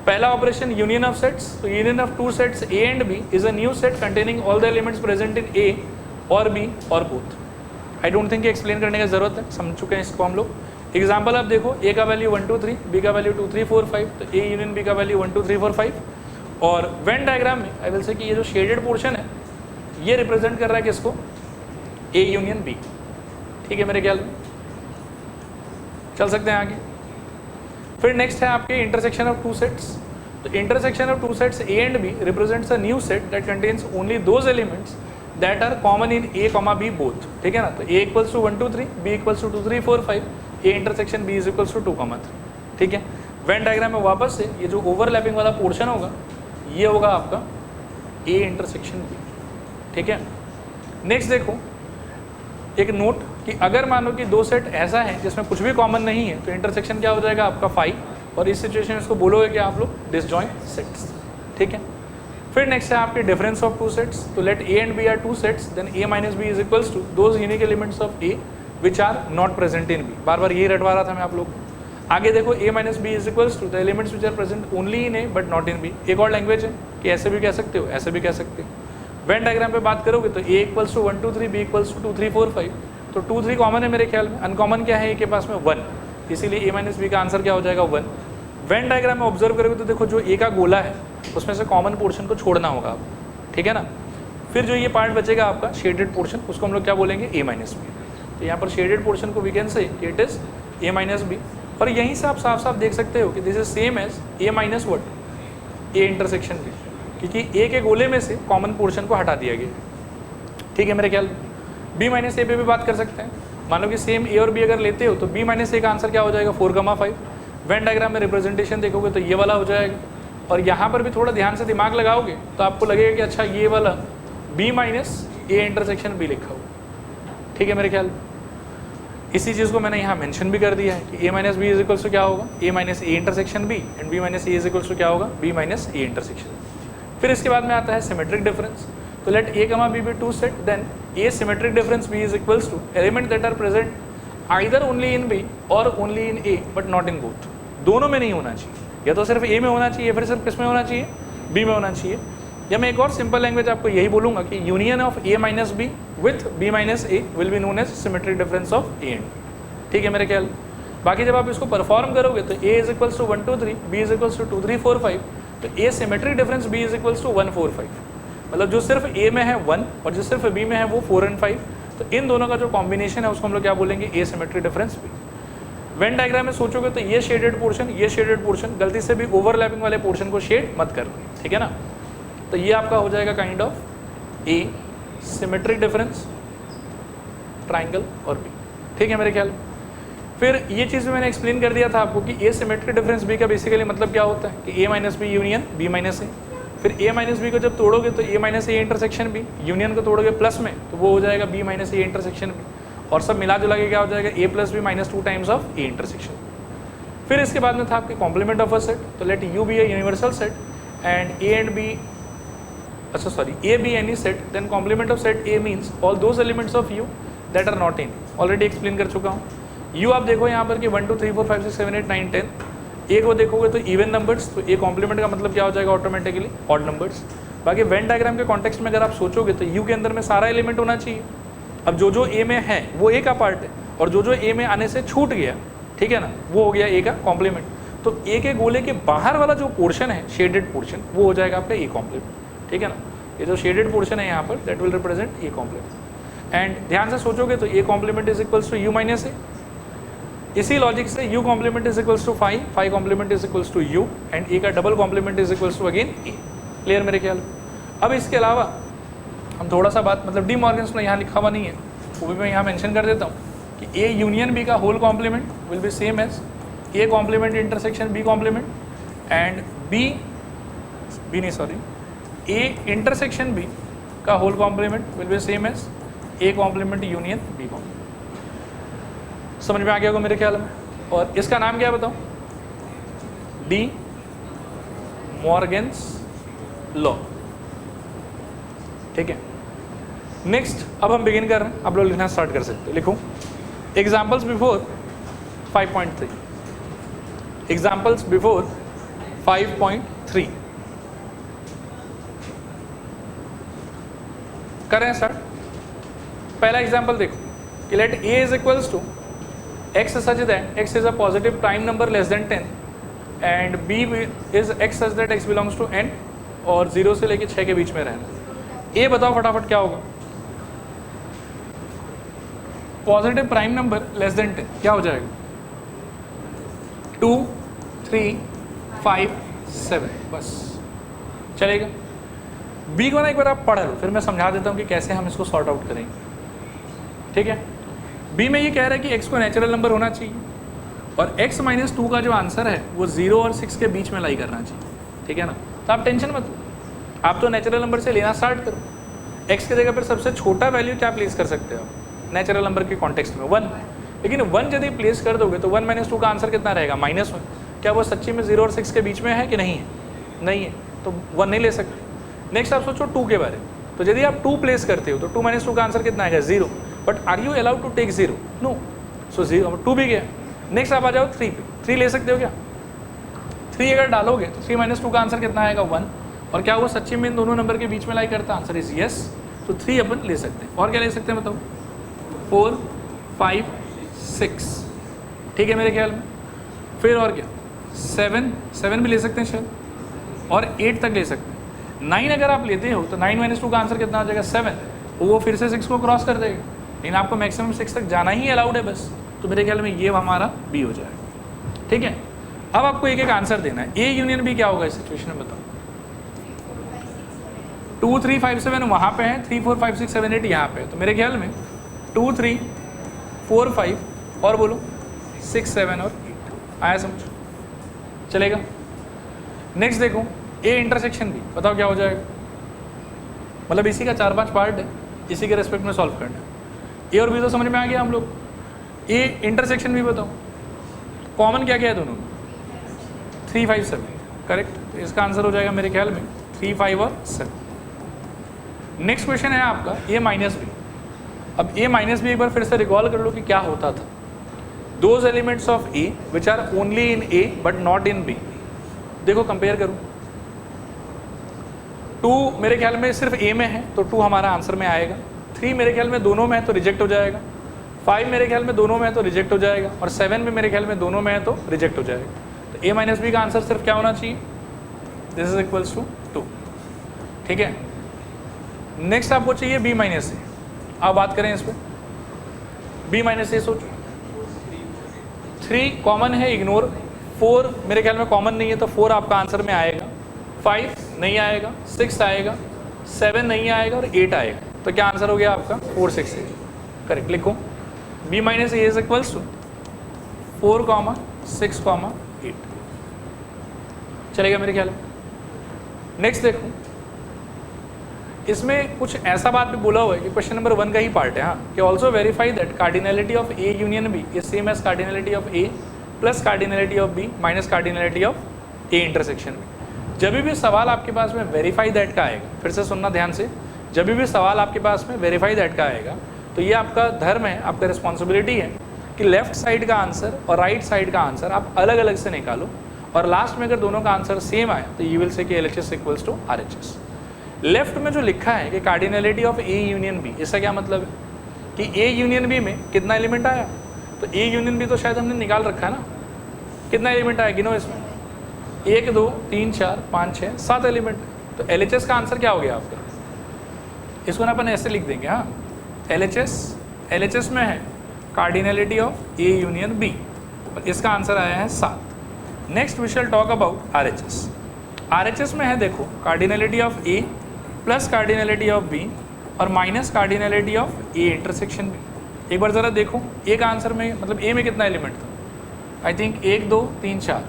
पहला ऑपरेशन यूनियन ऑफ सेट्स। तो union of two sets A and B is a new set containing all the elements present in A और B और both. I don't think explain करने की जरूरत है, समझ चुके हैं इसको हम लोग। एग्जाम्पल आप देखो, A का वैल्यू 1 2 3, B का वैल्यू 2 3 4 5। तो A यूनियन B का वैल्यू 1 2 3 4 5। और वेन डायग्राम में आई विल से कि ये जो शेडेड पोर्शन है ये रिप्रेजेंट कर रहा है किसको? A union B। ठीक है मेरे ख्याल में? चल सकते हैं आगे। फिर नेक्स्ट है आपके इंटरसेक्शन ऑफ टू सेट्स। तो intersection of two sets A and B represents a new set that contains only those elements that are common in A, B both. ठीक है ना? तो A equals to 1 2 3, B equals to 2 3 4 5, A intersection B is equals to 2 3। ठीक है, वेन डायग्राम में वापस से ये जो ओवरलैपिंग वाला पोर्शन होगा ये होगा आपका A इंटरसेक्शन B। ठीक है, नेक्स्ट देखो एक नोट कि अगर मान लो कि दो सेट ऐसा है जिसमें कुछ भी कॉमन नहीं है तो इंटरसेक्शन क्या हो जाएगा आपका 5, और इस सिचुएशन में इसको बोलोगे कि आप लोग डिसजॉइंट सेट्स। ठीक है, फिर नेक्स्ट है आपके डिफरेंस ऑफ टू सेट्स। तो let A and B are two sets, then A minus B is equals to those unique elements of A which are not present in B। बार बार ये रटवा रहा था मैं आप लोग को। आगे देखो A minus B is equals to the elements which are present only in A but not in B। एक और लैंग्वेज है कि ऐसे भी कह सकते हो, ऐसे भी कह सकते हो। वेन डायग्राम पे बात करोगे तो A equals to 1 2 3, B equals to 2 3 4 5। तो 2 3 कॉमन है मेरे ख्याल में, अनकॉमन क्या है A के पास में? 1, इसीलिए A माइनस B का आंसर क्या हो जाएगा? 1। वेन डायग्राम में ऑब्जर्व करोगे तो देखो जो ए का गोला है उसमें से कॉमन पोर्शन को छोड़ना होगा आपको, ठीक है ना। फिर जो ये पार्ट बचेगा आपका शेडेड पोर्शन, उसको हम लोग क्या बोलेंगे, ए माइनस बी। तो यहाँ पर शेडेड पोर्शन को we can say it is A minus B. और यहीं से आप साफ साफ देख सकते हो कि this is same as A minus what A intersection B, क्योंकि ए के गोले में से कॉमन पोर्शन को हटा दिया गया, ठीक है मेरे ख्याल। बी माइनस ए पे भी बात कर सकते हैं। मान लो कि सेम ए और बी अगर लेते हो तो बी माइनस ए का आंसर क्या हो जाएगा, 4,5। वेन डायग्राम में रिप्रेजेंटेशन देखोगे तो ये वाला हो जाएगा। और यहाँ पर भी थोड़ा ध्यान से दिमाग लगाओगे तो आपको लगेगा कि अच्छा ये वाला B minus A intersection B लिखा हुआ, ठीक है मेरे ख्याल। इसी चीज़ को मैंने यहाँ मेंशन भी कर दिया है कि A minus B is equals to क्या होगा, A minus A intersection B, and B minus A is equals to क्या होगा, बी माइनस ए इंटरसेक्शन। फिर इसके बाद में आता है सिमेट्रिक डिफरेंस। तो let A comma B be two set, then A symmetric difference B is equals to element that are present either only in B और only in A but not in both. दोनों में नहीं होना चाहिए, या तो सिर्फ ए में होना चाहिए, फिर सिर्फ किस में होना चाहिए, बी में होना चाहिए। या मैं एक और सिंपल लैंग्वेज आपको यही बोलूंगा कि union of A minus B with B minus A will be known as symmetric difference of A and B, ठीक है मेरे ख्याल। बाकी जब आप इसको परफॉर्म करोगे तो A is equals to 1 2 3, B is equals to 2 3 4 5, तो A symmetric difference B is equals to 1 4 5। मतलब जो सिर्फ ए में है 1 और जो सिर्फ बी में है वो 4 और 5, तो इन दोनों का जो कॉम्बिनेशन है उसको हम लोग क्या बोलेंगे, A symmetric difference B. Venn diagram में सोचोगे तो ये शेडेड पोर्शन गलती से भी ओवरलैपिंग वाले पोर्शन को शेड मत करना, ठीक है ना। तो ये आपका हो जाएगा kind of A symmetric difference triangle और बी, ठीक है मेरे ख्याल। फिर ये चीज़ भी मैंने एक्सप्लेन कर दिया था आपको कि ए सिमेट्रिक डिफरेंस बी का बेसिकली मतलब क्या होता है कि A minus B union B minus A. फिर ए माइनस बी को जब तोड़ोगे तो A minus A intersection B, union को तोड़ोगे प्लस में तो वो हो जाएगा B minus A intersection B, और सब मिला जुला के क्या हो जाएगा, A plus B minus 2 times of A intersection. फिर इसके बाद में था आपके कॉम्प्लीमेंट ऑफ अ सेट। तो let U be a universal set and A and B, अच्छा sorry, A B any set, then complement of set A means all those elements of U that are not in. Already explain कर चुका हूँ। यू आप देखो यहाँ पर कि 1 2 3 4 5 6 7 8 9 10, ए को देखोगे तो इवन नंबर्स, तो ए कॉम्प्लीमेंट का मतलब क्या हो जाएगा ऑटोमेटिकली ऑड नंबर्स। बाकी वेन डायग्राम के कॉन्टेक्स्ट में अगर आप सोचोगे तो यू के अंदर में सारा एलिमेंट होना चाहिए। अब जो जो ए में है वो ए का पार्ट है, और जो जो ए में आने से छूट गया, ठीक है ना, वो हो गया ए का कॉम्प्लीमेंट। तो ए के गोले के बाहर वाला जो पोर्शन है शेडेड पोर्शन, वो हो जाएगा आपका ए कॉम्प्लीमेंट, ठीक है ना। ये जो शेडेड पोर्शन है यहाँ पर that will represent A complement. And ध्यान से सोचोगे तो A complement is equals to U minus A. इसी लॉजिक से u complement is equals to 5, 5 complement is equals to u, and a का double complement is equals to again a। Clear मेरे ख्याल। अब इसके अलावा हम थोड़ा सा बात, मतलब डी मॉर्गन्स में यहाँ लिखा हुआ नहीं है, वो भी मैं यहाँ मेंशन कर देता हूँ कि a यूनियन b का whole complement will be same as a complement intersection b complement, and a intersection b का whole complement will be same as a complement union b complement. समझ में आ गया होगा मेरे ख्याल में। और इसका नाम क्या है बताओ, डी मॉर्गन्स लॉ, ठीक है। नेक्स्ट अब हम बिगिन कर रहे हैं, आप लोग लिखना स्टार्ट कर सकते हो। लिखो एग्जाम्पल्स बिफोर 5.3, एग्जाम्पल्स बिफोर 5.3 करें स्टार्ट। पहला एग्जाम्पल देखो कि let A is equals to x such that x is a positive prime number less than 10 and b is x such that x belongs to n और 0 से लेके 6 के बीच में रहना। a बताओ फटाफट क्या होगा, positive prime number less than 10 क्या हो जाएगा, 2 3 5 7, बस चलेगा। b को ना एक बार आप पढ़ लो, फिर मैं समझा देता हूँ कि कैसे हम इसको सॉर्ट आउट करेंगे, ठीक है। बी में ये कह रहा है कि x को नेचुरल नंबर होना चाहिए और x माइनस 2 का जो आंसर है वो 0 और 6 के बीच में लाई करना चाहिए, ठीक है ना। तो आप टेंशन मत लो, आप तो नेचुरल नंबर से लेना स्टार्ट करो। x की जगह पर सबसे छोटा वैल्यू क्या प्लेस कर सकते हो आप नेचुरल नंबर के कॉन्टेक्स्ट में, 1। लेकिन 1 यदि प्लेस कर दोगे तो 1 माइनस 2 का आंसर कितना रहेगा, -1। क्या वो सच्ची में 0 और 6 के बीच में है कि नहीं है, नहीं है, तो 1 नहीं ले सकते। नेक्स्ट आप सोचो 2 के बारे में, तो यदि आप 2 प्लेस करते हो तो 2 माइनस 2 का आंसर कितना आएगा, 0। But are you allowed to take 0, no, so 2 भी गया। नेक्स्ट आप आ जाओ 3 पे, 3 ले सकते हो क्या, 3 अगर डालोगे तो 3 माइनस 2 का आंसर कितना आएगा, 1। और क्या वो सच्ची में इन दोनों नंबर के बीच में लाई करता, आंसर इज यस, तो 3 अपन ले सकते हैं। और क्या ले सकते हैं बताओ, 4 5 6, ठीक है मेरे ख्याल में। फिर और क्या, 7 भी ले सकते हैं शायद, और 8 तक ले सकते हैं। 9 अगर आप लेते हो तो 9 - 2 का आंसर कितना आ जाएगा 7, वो फिर से 6 को क्रॉस कर देगा, लेकिन आपको मैक्सिमम 6 तक जाना ही अलाउड है बस। तो मेरे ख्याल में ये हमारा बी हो जाएगा। ठीक है, अब आपको एक एक आंसर देना है। ए यूनियन बी क्या होगा इस सिचुएशन में बताओ? 2 3 5 7 वहाँ पे है, 3 4 5 6 7 8 यहाँ पे है। तो मेरे ख्याल में 2 3 4 5 और बोलो 6 7 और 8 आया समझ? चलेगा। नेक्स्ट देखो ए इंटरसेक्शन बी, बताओ क्या हो जाएगा? मतलब इसी का 4-5 पार्ट है, इसी के रेस्पेक्ट में सॉल्व करना है। ए और बी तो समझ में आ गया हम लोग। ए इंटरसेक्शन बी बताओ, कॉमन क्या क्या है दोनों में? 3 5 7 करेक्ट। तो इसका आंसर हो जाएगा मेरे ख्याल में 3 5 और 7। नेक्स्ट क्वेश्चन है आपका ए माइनस बी। अब ए माइनस बी एक बार फिर से रिकॉल कर लो कि क्या होता था। Those elements of A which are only in A but not in B. देखो कंपेयर करूँ, 2 मेरे ख्याल में सिर्फ ए में है तो 2 हमारा आंसर में आएगा। 3 मेरे ख्याल में दोनों में है तो रिजेक्ट हो जाएगा। 5 मेरे ख्याल में दोनों में है तो रिजेक्ट हो जाएगा, और 7 में मेरे ख्याल में दोनों में है तो रिजेक्ट हो जाएगा। तो ए माइनस बी का आंसर सिर्फ क्या होना चाहिए? This is equals to 2। ठीक है, नेक्स्ट आपको चाहिए बी माइनस ए। अब बात करें इस पर, बी माइनस ए सोचो। 3 कॉमन है, इग्नोर। 4 मेरे ख्याल में कॉमन नहीं है तो 4 आपका आंसर में आएगा। 5 नहीं आएगा, 6 आएगा, 7 नहीं आएगा और 8 आएगा। तो क्या आंसर हो गया आपका? 4 6 8 करेक्ट। लिखो B minus A is equals to 4, 6, 8। चलेगा मेरे ख्याल में। नेक्स्ट देखो, इसमें कुछ ऐसा बात भी बोला हुआ है कि क्वेश्चन नंबर 1 का ही पार्ट है, हाँ, कि also verify that cardinality of A union B is same as cardinality of A plus cardinality of B minus cardinality of A intersection B. जब भी सवाल आपके पास में वेरीफाई दैट का आएगा, फिर से सुनना ध्यान से, जब भी सवाल आपके पास में वेरीफाई दैट का आएगा तो ये आपका धर्म है, आपका रिस्पॉन्सिबिलिटी है कि लेफ्ट साइड का आंसर और राइट साइड का आंसर आप अलग अलग से निकालो, और लास्ट में अगर दोनों का आंसर सेम आया तो यू विल से कि LHS equals to RHS। Left में जो लिखा है कि cardinality of A union B, इसका क्या मतलब है कि ए यूनियन बी में कितना एलिमेंट आया? तो ए यूनियन बी तो शायद हमने निकाल रखा है ना, कितना एलिमेंट आया गिनो इसमें? 1 2 3 4 5 6 7 एलिमेंट। तो LHS का आंसर क्या हो गया आपका? इसको ना अपन ऐसे लिख देंगे, हाँ, LHS में है cardinality of A union B, और इसका आंसर आया है 7। Next we shall talk about RHS में है, देखो cardinality of A plus cardinality of B और minus cardinality of A intersection B. एक बार ज़रा देखो, ए का आंसर में मतलब ए में कितना एलिमेंट था? I think 1 2 3 4।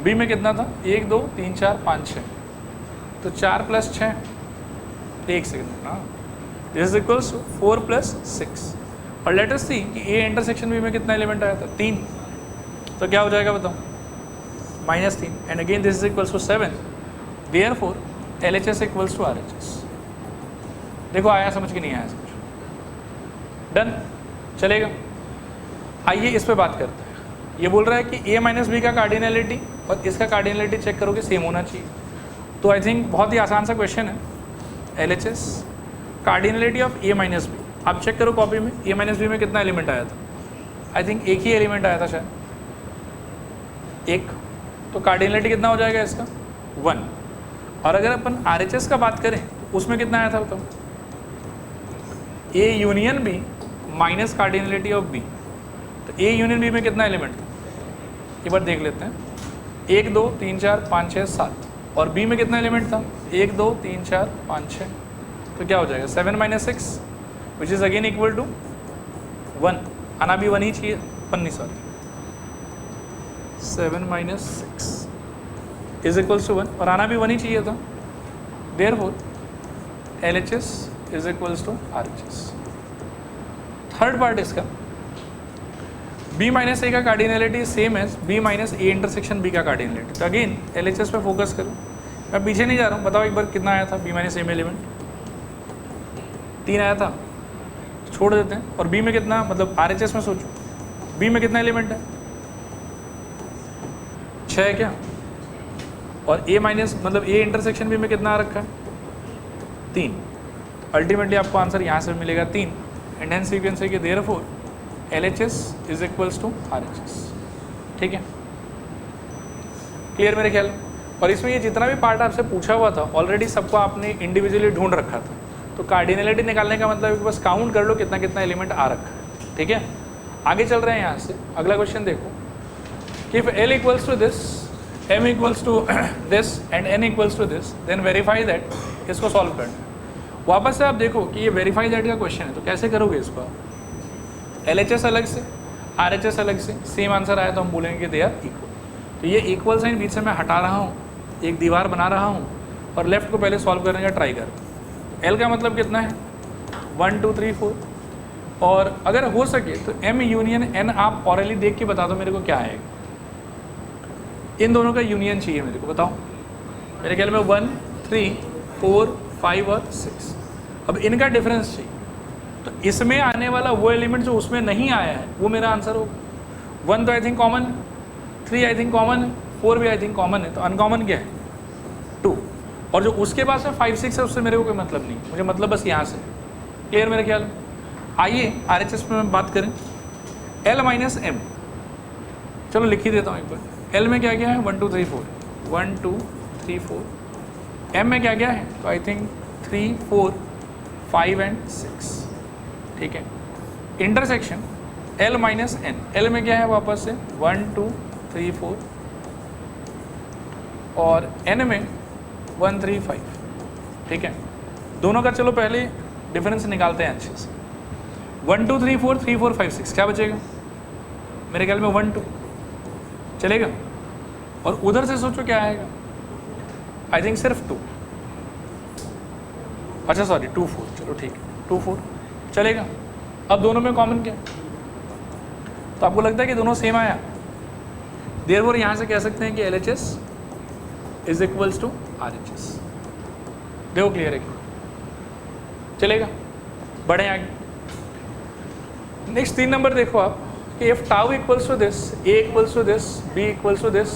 बी में कितना था? 1 2 3 4 5 6। तो 4 + 6, एक सेकेंड, हाँ, दिस इज इक्वल्स 4 + 6। और लेट अस सी कि ए इंटरसेक्शन बी में कितना एलिमेंट आया था? 3। तो क्या हो जाएगा बताओ? -3। And again this is equals to 7। Therefore LHS equals to RHS। देखो आया समझ कि नहीं आया समझ? डन, चलेगा। आइए इस पे बात करते हैं। ये बोल रहा है कि a माइनस बी का कार्डिनलिटी और इसका कार्डिनलिटी चेक करोगे सेम होना चाहिए। तो आई थिंक बहुत ही आसान सा क्वेश्चन है। LHS cardinality of a minus B, आप चेक करो कॉपी में, a माइनस बी में कितना एलिमेंट आया था? आई थिंक एक ही एलिमेंट आया था शायद, 1। तो कार्डिनलिटी कितना हो जाएगा इसका? 1। और अगर अपन RHS का बात करें तो उसमें कितना आया था बताओ? A union B minus cardinality of B. तो ए यूनियन बी में कितना एलिमेंट था? एक बार देख लेते हैं। 1 2 3 4 5 6 7। और बी में कितना एलिमेंट था? 1 2 3 4 5 6। तो क्या हो जाएगा? 7 - 6 which is again equal to 1। आना भी 1 ही चाहिए, 1 नहीं सॉरी, 7 - 6 इज इक्वल्स टू 1, और आना भी 1 ही चाहिए था। Therefore LHS is equals to RHS। Third part इसका, B माइनस ए का cardinality same as B minus A intersection B का कार्डिनलिटी। तो अगेन LHS पे फोकस करो, मैं पीछे नहीं जा रहा हूँ। बताओ एक बार कितना आया था B माइनस ए में एलिमेंट? 3 आया था, छोड़ देते हैं। और B में कितना, मतलब RHS में सोचो, B में कितना एलिमेंट है? 6 है क्या? और A माइनस मतलब A इंटरसेक्शन B में कितना आ रखा है? 3। अल्टीमेटली आपको आंसर यहाँ से मिलेगा 3। And hence you can say that therefore LHS is equals to RHS। ठीक है, क्लियर मेरे ख्याल में। और इसमें ये जितना भी पार्ट आपसे पूछा हुआ था ऑलरेडी सबको आपने इंडिविजुअली ढूंढ रखा था, तो कार्डिनलिटी निकालने का मतलब है कि बस काउंट कर लो कितना कितना एलिमेंट आ रखा है। ठीक है, आगे चल रहे हैं यहाँ से। अगला क्वेश्चन देखो कि if L equals to this, M equals to this and N equals to this, then verify that. इसको सॉल्व करना है। वापस से आप देखो कि ये वेरीफाई दैट का क्वेश्चन है, तो कैसे करोगे इसको? LHS अलग से, RHS अलग से, सेम आंसर आया तो हम बोलेंगे कि दे आर इक्वल। तो ये इक्वल साइन बीच से मैं हटा रहा हूँ, एक दीवार बना रहा हूँ और लेफ्ट को पहले सॉल्व करने का ट्राई कर। L का मतलब कितना है? 1 2 3 4। और अगर हो सके तो M यूनियन N आप ऑरली देख के बता दो मेरे को क्या आएगा। इन दोनों का यूनियन चाहिए मेरे को, बताओ। मेरे ख्याल में 1 3 4 5 और 6। अब इनका डिफरेंस चाहिए, तो इसमें आने वाला वो एलिमेंट जो उसमें नहीं आया है वो मेरा आंसर होगा। 1 तो I think common, 3 I think common है, 4 भी आई थिंक कॉमन है, तो अनकॉमन क्या है? 2। और जो उसके पास है 5 6 है उससे मेरे को कोई मतलब नहीं, मुझे मतलब बस यहाँ से। क्लियर मेरे ख्याल में। आइए RHS में बात करें। L माइनस M, चलो लिख ही देता हूँ एक बार। L में क्या क्या है? 1 2 3 4, 1 2 3 4। M में क्या क्या है? तो आई थिंक 3 4 5 एंड 6। ठीक है, intersection L minus N। L में क्या है? वापस से 1 2 3 4 और N में 1 3 5। ठीक है, दोनों का चलो पहले डिफरेंस निकालते हैं अच्छे से। 1 2 3 4 3 4 5 6 क्या बचेगा? मेरे ख्याल में 1 2 चलेगा। और उधर से सोचो क्या आएगा? आई थिंक सिर्फ 2, अच्छा सॉरी 2 4, चलो ठीक है 2 4 चलेगा। अब दोनों में कॉमन क्या? तो आपको लगता है कि दोनों सेम आया, देयरफॉर यहाँ से कह सकते हैं कि LHS is equals to RHS। देखो क्लियर है कि चलेगा? बढ़े आगे। नेक्स्ट 3 नंबर देखो आप कि if tau equals to this, A equals to this, B equals to this.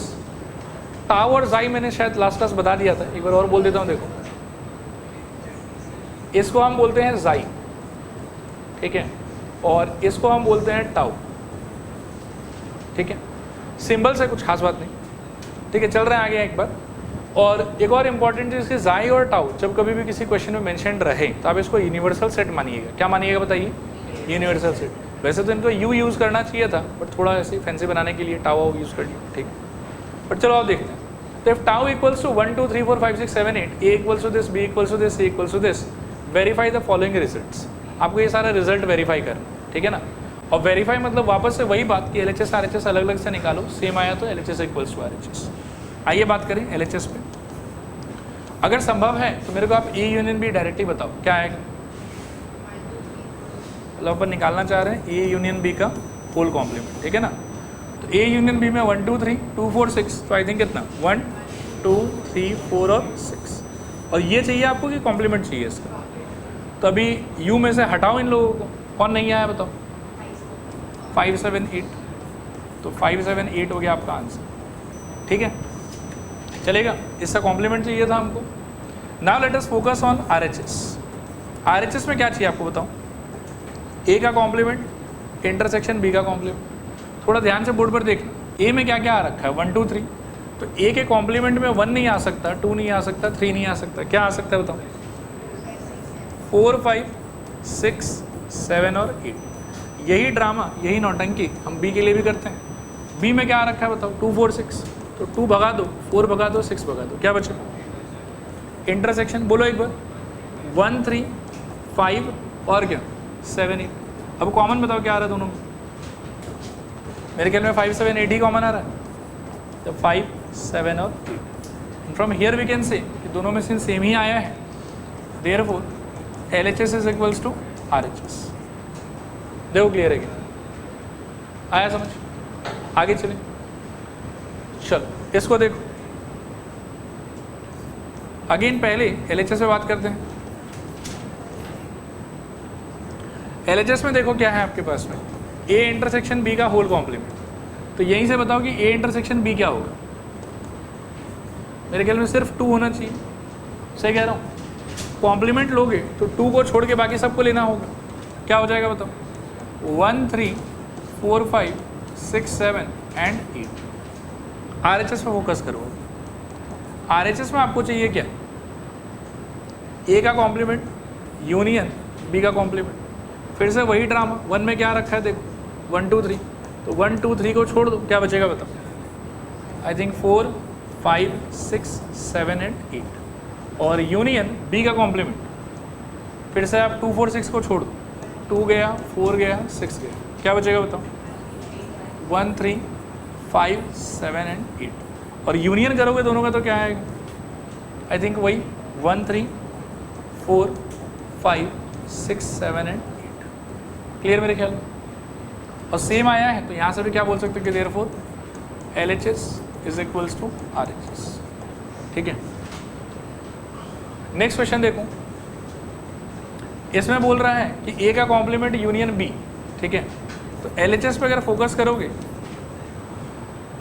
Tau और जाई मैंने शायद लास्ट क्लास बता दिया था, एक बार और बोल देता हूँ। देखो इसको हम बोलते हैं जाई, ठीक है, और इसको हम बोलते हैं टाउ। ठीक है, सिंबल से कुछ खास बात नहीं। ठीक है, चल रहे हैं आगे एक बार। और एक और इंपॉर्टेंट चीज़ कि जाई और टाउ जब कभी भी किसी क्वेश्चन में मेंशन रहे तो आप इसको यूनिवर्सल सेट मानिएगा। क्या मानिएगा बताइए? Universal set. वैसे तो इनको यू यूज़ करना चाहिए था, बट थोड़ा ऐसे फैंसी बनाने के लिए टाउ यूज़ कर लिया। ठीक, बट चलो आप देखते हैं। तो if tau equals to 1 2 3 4 5 6 7 8, A equals to this, B equals to this, C equals to this, verify the following results. आपको ये सारा रिजल्ट वेरीफाई करना, ठीक है ना। और वेरीफाई मतलब वापस से वही बात कि LHS RHS अलग अलग से निकालो, सेम आया तो LHS इक्वल्स टू RHS। आइए बात करें LHS पे। अगर संभव है तो मेरे को आप A यूनियन B डायरेक्टली बताओ क्या आएगा। मतलब अपन निकालना चाह रहे हैं A यूनियन B का होल कॉम्प्लीमेंट, ठीक है ना। तो A यूनियन B में 1 2 3 2 4 6, तो आई थिंक कितना 1 2 3 4 और 6। और ये चाहिए आपको कि कॉम्प्लीमेंट चाहिए इसका। तो अभी U में से हटाओ इन लोगों को, कौन नहीं आया बताओ। 5 7 8, तो 5 7 8 हो गया आपका आंसर। ठीक है, चलेगा। इसका कॉम्प्लीमेंट चाहिए था हमको। Now let us focus on RHS। RHS में क्या चाहिए आपको बताओ। A का कॉम्प्लीमेंट, इंटरसेक्शन B का कॉम्प्लीमेंट। थोड़ा ध्यान से बोर्ड पर देखना, A में क्या क्या आ रखा है 1 2 3। तो A के कॉम्प्लीमेंट में 1 नहीं आ सकता, 2 नहीं आ सकता, 3 नहीं आ सकता, क्या आ सकता है बताओ। 4 5 6 7 और 8। यही ड्रामा, यही नौटंकी हम B के लिए भी करते हैं। B में क्या आ रखा है बताओ 2 4 6, तो 2 भगा दो, 4 भगा दो, 6 भगा दो, क्या बचा। इंटरसेक्शन बोलो एक बार, 1 3 5 और क्या 7 8। अब कॉमन बताओ क्या आ रहा है दोनों में। मेरे ख्याल में 5 7 8 ही कॉमन आ रहा है, तो 5 7 और 8। From here we can say कि दोनों में से सेम ही आया है, therefore LHS is equals to RHS। देखो क्लियर है क्या, आया समझ। आगे चलें, चलो इसको देखो। अगेन पहले LHS पे बात करते हैं। LHS में देखो क्या है आपके पास में, A इंटरसेक्शन B का होल कॉम्प्लीमेंट। तो यहीं से बताओ कि A इंटरसेक्शन B क्या होगा। मेरे ख्याल में सिर्फ 2 होना चाहिए, सही कह रहा हूँ। कॉम्प्लीमेंट लोगे तो 2 को छोड़ के बाकी सबको लेना होगा। क्या हो जाएगा बताओ, 1 3 4 5 6 7 एंड 8। RHS पे फोकस करो। RHS में आपको चाहिए क्या, A का कॉम्प्लीमेंट यूनियन B का कॉम्प्लीमेंट। फिर से वही ड्रामा, 1 में क्या रखा है देखो, 1 2 3, तो 1 2 3 को छोड़ दो, क्या बचेगा बताओ, आई थिंक 4 5 6 7 एंड 8, और यूनियन B का कॉम्प्लीमेंट, फिर से आप 2 4 6 को छोड़ दो, 2 गया 4 गया 6 गया, क्या बचेगा बताओ, 1 3 5 7 एंड 8, और यूनियन करोगे दोनों का तो क्या आएगा, आई थिंक वही 1 3 4 5 6 7 एंड 8। क्लियर मेरे ख्याल में, और सेम आया है तो यहाँ से भी क्या बोल सकते हैं कि therefore LHS is equals to RHS। ठीक है, नेक्स्ट क्वेश्चन देखो, इसमें बोल रहा है कि A का कॉम्प्लीमेंट यूनियन B। ठीक है, तो LHS पे अगर फोकस करोगे,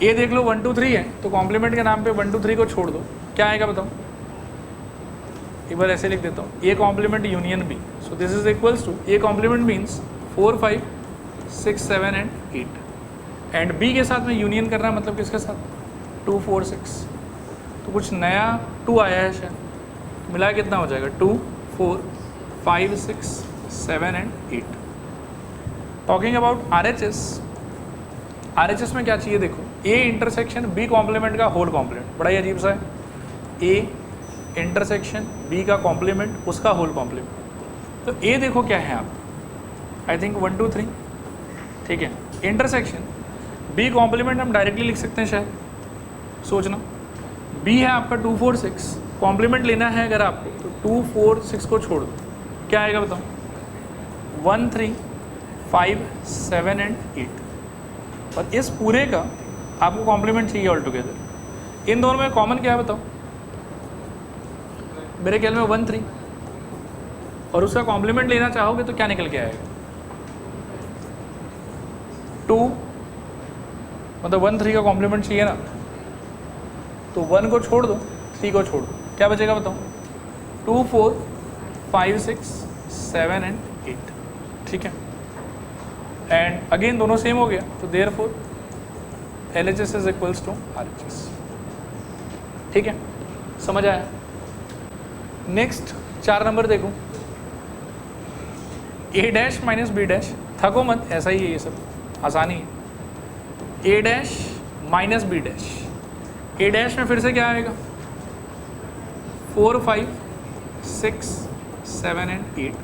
A देख लो 1 2 3 है, तो कॉम्प्लीमेंट के नाम पे 1 2 3 को छोड़ दो, क्या आएगा बताओ, एक बार ऐसे लिख देता हूँ, A complement union B, so this is equals to A complement means 4 5 6 7 and 8, and B के साथ में यूनियन कर रहा है, मतलब किसके साथ, 2 4 6, तो कुछ नया 2 आया है शायद, मिला कितना हो जाएगा, 2 4 5 6 7 एंड 8। टॉकिंग अबाउट RHS में क्या चाहिए देखो, A इंटरसेक्शन B कॉम्प्लीमेंट का होल कॉम्प्लीमेंट, बड़ा ही अजीब सा है, A इंटरसेक्शन B का कॉम्प्लीमेंट उसका होल कॉम्प्लीमेंट, तो A देखो क्या है आप, आई थिंक 1 2 3, ठीक है, इंटरसेक्शन B कॉम्प्लीमेंट हम डायरेक्टली लिख सकते हैं शायद, सोचना, B है आपका 2 4 6, कॉम्प्लीमेंट लेना है अगर आपको तो 2 4 6 को छोड़ दो, क्या आएगा बताओ, 1 3 5 7 एंड 8, और इस पूरे का आपको कॉम्प्लीमेंट चाहिए ऑल टुगेदर, इन दोनों में कॉमन क्या है बताओ, मेरे ख्याल में 1 3, और उसका कॉम्प्लीमेंट लेना चाहोगे तो क्या निकल के आएगा, 2, मतलब 1 3 का कॉम्प्लीमेंट चाहिए ना, तो 1 को छोड़ दो 3 को छोड़ दो, क्या बचेगा बताओ, 2 4 5 6 7 एंड 8। ठीक है, एंड अगेन दोनों सेम हो गया, तो therefore LHS is equals to RHS। ठीक है, समझ आया। नेक्स्ट 4 नंबर देखो, A dash minus B dash, थको मत, ऐसा ही है ये सब, आसानी है, A dash minus B dash, A dash में फिर से क्या आएगा, 4 5 6 7 एंड 8,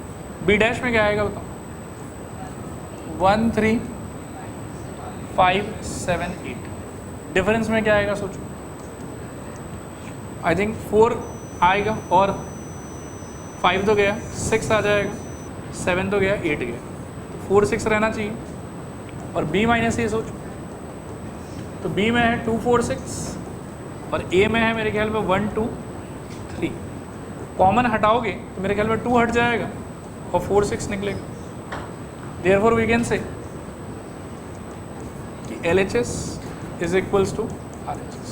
B डैश में क्या आएगा बताओ, 1 3 5 7 8, डिफरेंस में क्या आएगा सोचो, आई थिंक 4 आएगा और 5 तो गया, 6 आ जाएगा, 7 तो गया, 8 गया, तो 4 6 रहना चाहिए, और B माइनस A सोचो, तो B में है 2 4 6 और A में है मेरे ख्याल में 1 2 3, कॉमन हटाओगे तो मेरे ख्याल में 2 हट जाएगा और 4 6 निकलेगा, देयरफॉर वी कैन से कि LHS is equals to RHS।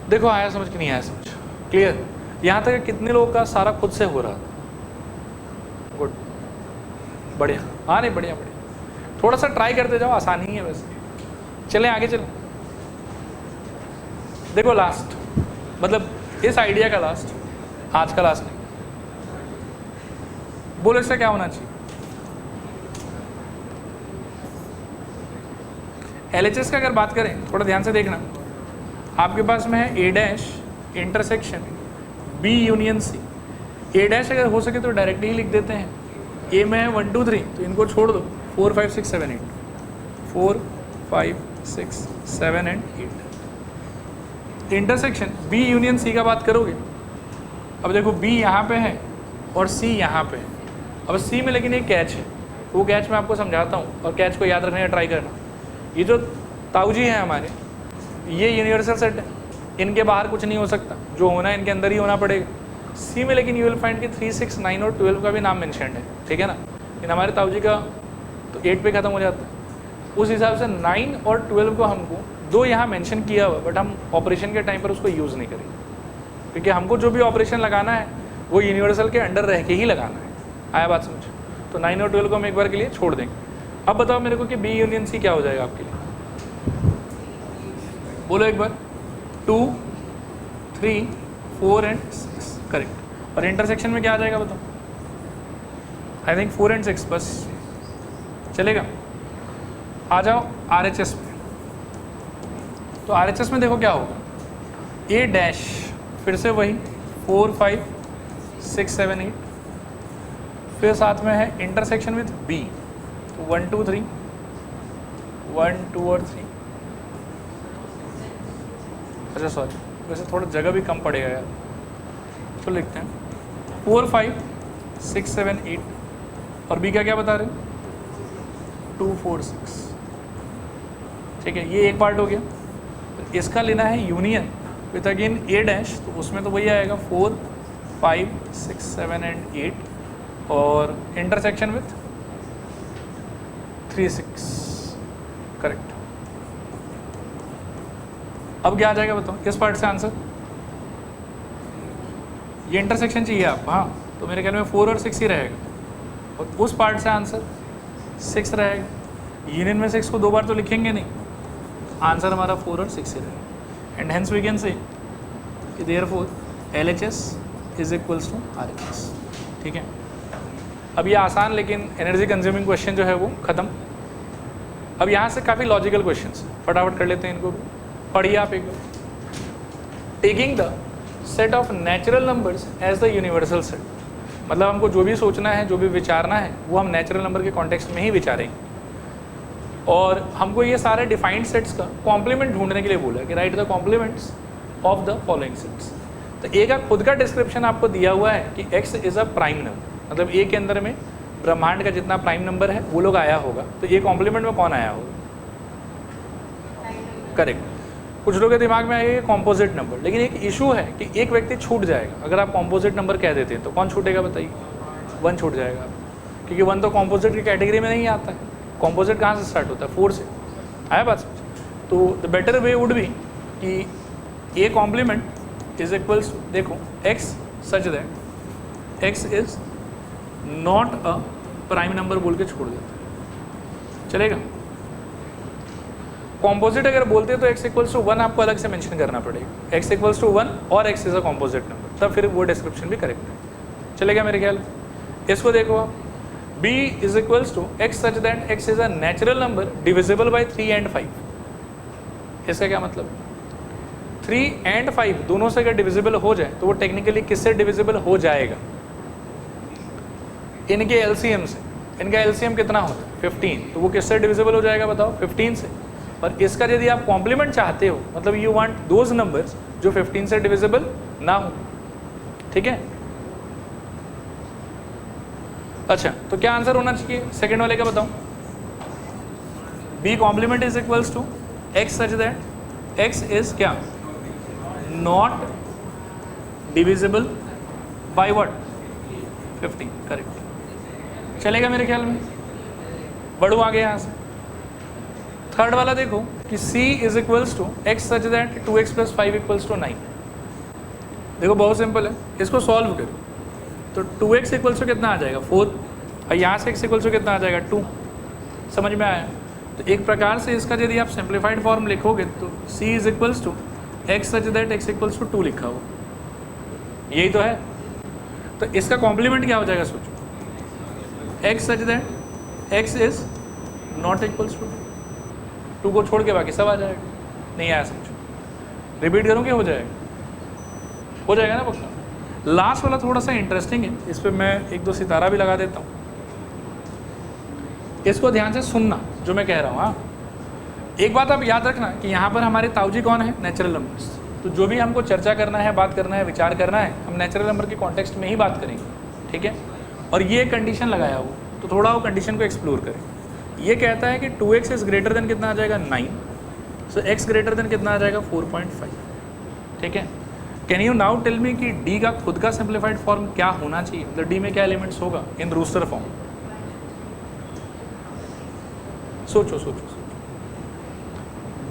देखो आया समझ कि नहीं आया समझ, क्लियर, यहाँ तक कितने लोगों का सारा खुद से हो रहा था, गुड, बढ़िया, हाँ नहीं बढ़िया बढ़िया, थोड़ा सा ट्राई करते जाओ, आसानी है वैसे, चलें आगे चलें। देखो लास्ट, मतलब इस आइडिया का लास्ट, आज का लास्ट नहीं, बोलो इसका क्या होना चाहिए, LHS का अगर बात करें, थोड़ा ध्यान से देखना, आपके पास में है A dash intersection B union C, A dash अगर हो सके तो डायरेक्टली ही लिख देते हैं, A में है 1 2 3, तो इनको छोड़ दो, 4 5 6 7 8, 4 5 6 7 and 8, intersection B union C का बात करोगे, अब देखो B यहाँ पे है और C यहाँ पे है, अब C में लेकिन एक कैच है, वो कैच मैं आपको समझाता हूँ, और कैच को याद रखने का ट्राई करना, ये जो ताऊजी हैं हमारे, ये यूनिवर्सल सेट है, इनके बाहर कुछ नहीं हो सकता, जो होना है इनके अंदर ही होना पड़ेगा। C में लेकिन यू विल फाइंड कि 3 6 9 और 12 का भी नाम मेंशन्ड है, ठीक है ना, लेकिन हमारे ताऊजी का तो 8 पे ख़त्म हो जाता है, उस हिसाब से 9 और 12 को हमको दो यहाँ मेंशन किया हुआ, बट हम ऑपरेशन के टाइम पर उसको यूज़ नहीं करेंगे, क्योंकि हमको जो भी ऑपरेशन लगाना है वो यूनिवर्सल के अंडर रह के ही लगाना है। आया बात समझ, तो 9 और 12 को हम एक बार के लिए छोड़ देंगे। अब बताओ मेरे को कि B यूनियन C क्या हो जाएगा आपके लिए, बोलो एक बार, 2, 3, 4 एंड 6, करेक्ट। और इंटरसेक्शन में क्या आ जाएगा बताओ? आई थिंक 4 एंड 6 बस चलेगा। आ जाओ RHS में। तो RHS में देखो क्या होगा, A डैश फिर से वही 4, 5, 6, 7, 8, फिर साथ में है इंटरसेक्शन विथ B, तो 1, 2, 3, 1, 2 और 3। अच्छा सॉरी, वैसे थोड़ा जगह भी कम पड़ेगा यार, तो लिखते हैं 4, 5, 6, 7, 8 और B का क्या बता रहे हैं? 2, 4, 6। ठीक है, ये एक पार्ट हो गया। इसका लेना है union with again A dash, तो उसमें तो वही आएगा 4, 5, 6, 7 एंड 8 और इंटरसेक्शन विथ 3, 6, करेक्ट। अब क्या आ जाएगा बताओ इस पार्ट से आंसर? ये इंटरसेक्शन चाहिए आप, हाँ, तो मेरे ख्याल में 4 और 6 ही रहेगा और उस पार्ट से आंसर 6 रहेगा। यूनियन में 6 को 2 बार तो लिखेंगे नहीं, आंसर हमारा 4 और 6 ही रहेगा। And hence we can say therefore LHS is equals to RHS। ठीक है, अब ये आसान लेकिन एनर्जी कंज्यूमिंग क्वेश्चन जो है वो ख़त्म। अब यहाँ से काफ़ी लॉजिकल क्वेश्चंस फटाफट कर लेते हैं, इनको भी पढ़िए आप एक बार। Taking the set of natural numbers as the universal set, मतलब हमको जो भी सोचना है, जो भी विचारना है, वो हम नेचुरल नंबर के कॉन्टेक्स्ट में ही विचारेंगे। और हमको ये सारे डिफाइंड सेट्स का कॉम्प्लीमेंट ढूंढने के लिए बोला कि write the complements of the following sets. तो ए का खुद का डिस्क्रिप्शन आपको दिया हुआ है कि x is a prime number, मतलब ए के अंदर में ब्रह्मांड का जितना प्राइम नंबर है वो लोग आया होगा। तो ये कॉम्प्लीमेंट में कौन आया होगा? करेक्ट। कुछ लोगों के दिमाग में आएगा कॉम्पोजिट नंबर, लेकिन एक इशू है कि एक व्यक्ति छूट जाएगा। अगर आप कॉम्पोजिट नंबर कह देते हैं तो कौन छूटेगा बताइए? 1 छूट जाएगा, क्योंकि 1 तो कॉम्पोजिट की कैटेगरी में नहीं आता है। कॉम्पोजिट कहाँ से स्टार्ट होता है? 4 से। आया बात समझ? तो the better way would be कि A complement is equals to, देखो x such that x is not a prime number बोल के छोड़ देते हैं, चलेगा? कॉम्पोजिट अगर बोलते हैं तो x इक्वल्स टू 1 आपको अलग से मेंशन करना पड़ेगा, x इक्वल्स टू 1 और x is a composite number, तब फिर वो डिस्क्रिप्शन भी करेक्ट है। चलेगा मेरे ख्याल? इसको देखो आप, b is equals to x such that x is a natural number divisible by 3 and 5। इसका क्या मतलब है? 3 एंड 5 दोनों से अगर डिविजिबल हो जाए तो वो टेक्निकली किससे डिविजिबल हो जाएगा? इनके LCM से। इनका LCM कितना होता है? 15। तो वो किससे डिविजिबल हो जाएगा बताओ? 15 से। और इसका यदि आप कॉम्प्लीमेंट चाहते हो, मतलब यू वांट दोज नंबर्स जो 15 से डिविजिबल ना हो, ठीक है? अच्छा, तो क्या आंसर होना चाहिए सेकंड वाले का बताओ? b complement is equals to x such that x is क्या? Not divisible by what? 15, correct. चलेगा मेरे ख्याल में? बढ़ो आगे यहाँ से। थर्ड वाला देखो कि c is equals to x such that 2x plus 5 equals to 9। देखो बहुत सिंपल है, इसको सॉल्व करो तो 2x इक्वल्स टू कितना आ जाएगा? 4, और यहाँ से x इक्वल्स टू कितना आ जाएगा? 2। समझ में आया? तो एक प्रकार से इसका यदि आप सिंप्लीफाइड फॉर्म लिखोगे तो c is equals to x such that x equals to 2 लिखा हो, यही तो है। तो इसका कॉम्प्लीमेंट क्या हो जाएगा सोचो? x such that x is not equals to 2 को छोड़ के बाकी सब आ जाएगा। नहीं आया समझो? रिपीट करूँगे? हो जाएगा? हो जाएगा ना पक्का? लास्ट वाला थोड़ा सा इंटरेस्टिंग है, इस पर मैं 1-2 सितारा भी लगा देता हूँ। इसको ध्यान से सुनना जो मैं कह रहा हूँ। हाँ, एक बात आप याद रखना कि यहाँ पर हमारे ताऊजी कौन है? Natural numbers. तो जो भी हमको चर्चा करना है, बात करना है, विचार करना है, हम नेचुरल नंबर के कॉन्टेक्स्ट में ही बात करेंगे, ठीक है? और ये कंडीशन लगाया हो तो थोड़ा वो कंडीशन को एक्सप्लोर करें। ये कहता है कि 2x इज ग्रेटर देन कितना आ जाएगा? 9। सो x ग्रेटर देन कितना आ जाएगा? 4.5, ठीक है? Can you now tell me कि d का खुद का सिंप्लीफाइड फॉर्म क्या होना चाहिए? मतलब d में क्या एलिमेंट्स होगा इन रूस्टर फॉर्म? सोचो सोचो सोचो।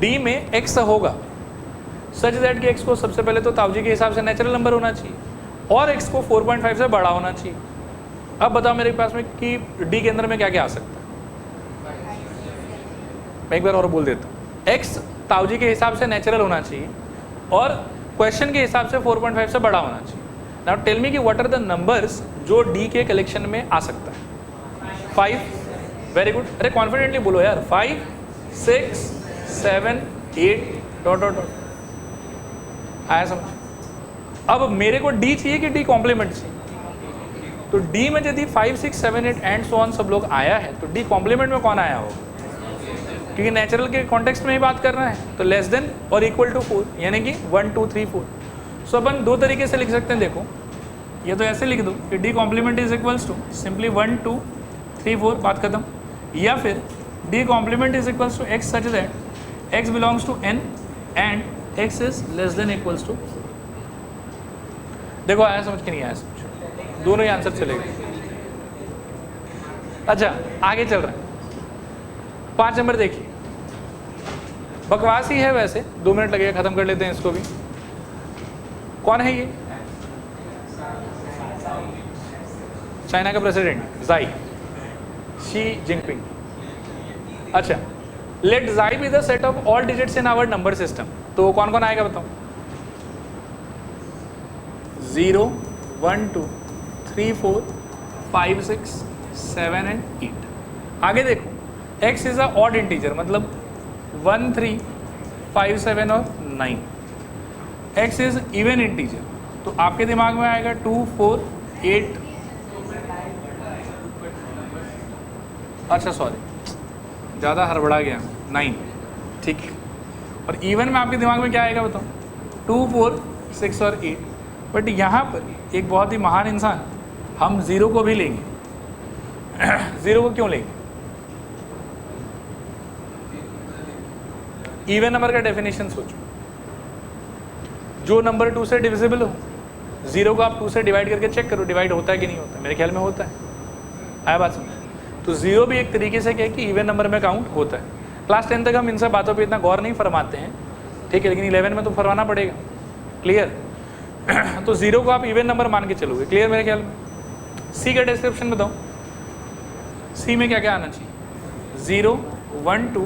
d में x होगा सच दैट कि x को सबसे पहले तो ताऊजी के हिसाब से नेचुरल नंबर होना चाहिए और x को 4.5 से बड़ा होना चाहिए। अब बताओ मेरे पास में कि d के अंदर में क्या क्या आ सकता है? मैं एक बार और बोल देता हूँ। x ताऊजी के हिसाब से नेचुरल होना चाहिए और क्वेश्चन के हिसाब से 4.5 से बड़ा होना चाहिए। नाउ टेल मी कि व्हाट आर द नंबर्स जो डी के कलेक्शन में आ सकता है। 5, वेरी गुड, अरे कॉन्फिडेंटली बोलो यार, 5, 6, 7, 8 डॉट डॉट डॉट। आया समझ? अब मेरे को डी चाहिए कि डी कॉम्प्लीमेंट चाहिए? तो डी में यदि 5, 6, 7, 8 एंड सो ऑन सब लोग आया है तो डी कॉम्प्लीमेंट में कौन आया होगा? क्योंकि नेचुरल के कॉन्टेक्स्ट में ही बात कर रहे हैं, तो लेस देन और इक्वल टू 4, यानी कि 1, 2, 3, 4। सो अपन दो तरीके से लिख सकते हैं। देखो, ये तो ऐसे लिख दो कि D complement is equals to simply 1, 2, 3, 4, बात खत्म। या फिर D complement is equals to x such that x belongs to N and x is less than equals to. देखो आया समझ के नहीं आया समझ, दोनों ही आंसर चलेगा। अच्छा आगे चल रहा है, 5 नंबर देखिए, बकवास ही है वैसे, 2 मिनट लगेगा, खत्म कर लेते हैं इसको भी। कौन है ये? चाइना का प्रेसिडेंट ज़ाई शी जिनपिंग। अच्छा, let xi be the set of all digits in our number system. तो कौन कौन आएगा बताओ? 0, 1, 2, 3, 4, 5, 6, 7 एंड 8। आगे देखो, x is a odd integer, मतलब 1, 3, 5, 7 और 9। x इज इवन इंटीजर, तो आपके दिमाग में आएगा 2, 4, 8। अच्छा सॉरी, ज़्यादा हड़बड़ा गया, 9, ठीक है। और इवन में आपके दिमाग में क्या आएगा बताओ? 2, 4, 6 और 8। बट यहाँ पर एक बहुत ही महान इंसान, हम 0 को भी लेंगे। 0 को क्यों लेंगे? इवन नंबर का डेफिनेशन सोचो, जो नंबर 2 से डिविजिबल हो। 0 को आप 2 से डिवाइड करके चेक करो, डिवाइड होता है कि नहीं होता? मेरे ख्याल में होता है। आया बात समझ? तो 0 भी एक तरीके से क्या है कि इवन नंबर में काउंट होता है। क्लास 10 तक हम इन सब बातों पे इतना गौर नहीं फरमाते हैं, ठीक है, लेकिन 11 में तो फरमाना पड़ेगा। क्लियर? तो 0 को आप इवन नंबर मान के चलोगे। क्लियर मेरे ख्याल में? सी का डिस्क्रिप्शन बताओ, सी में क्या क्या आना चाहिए? 0, 1, 2,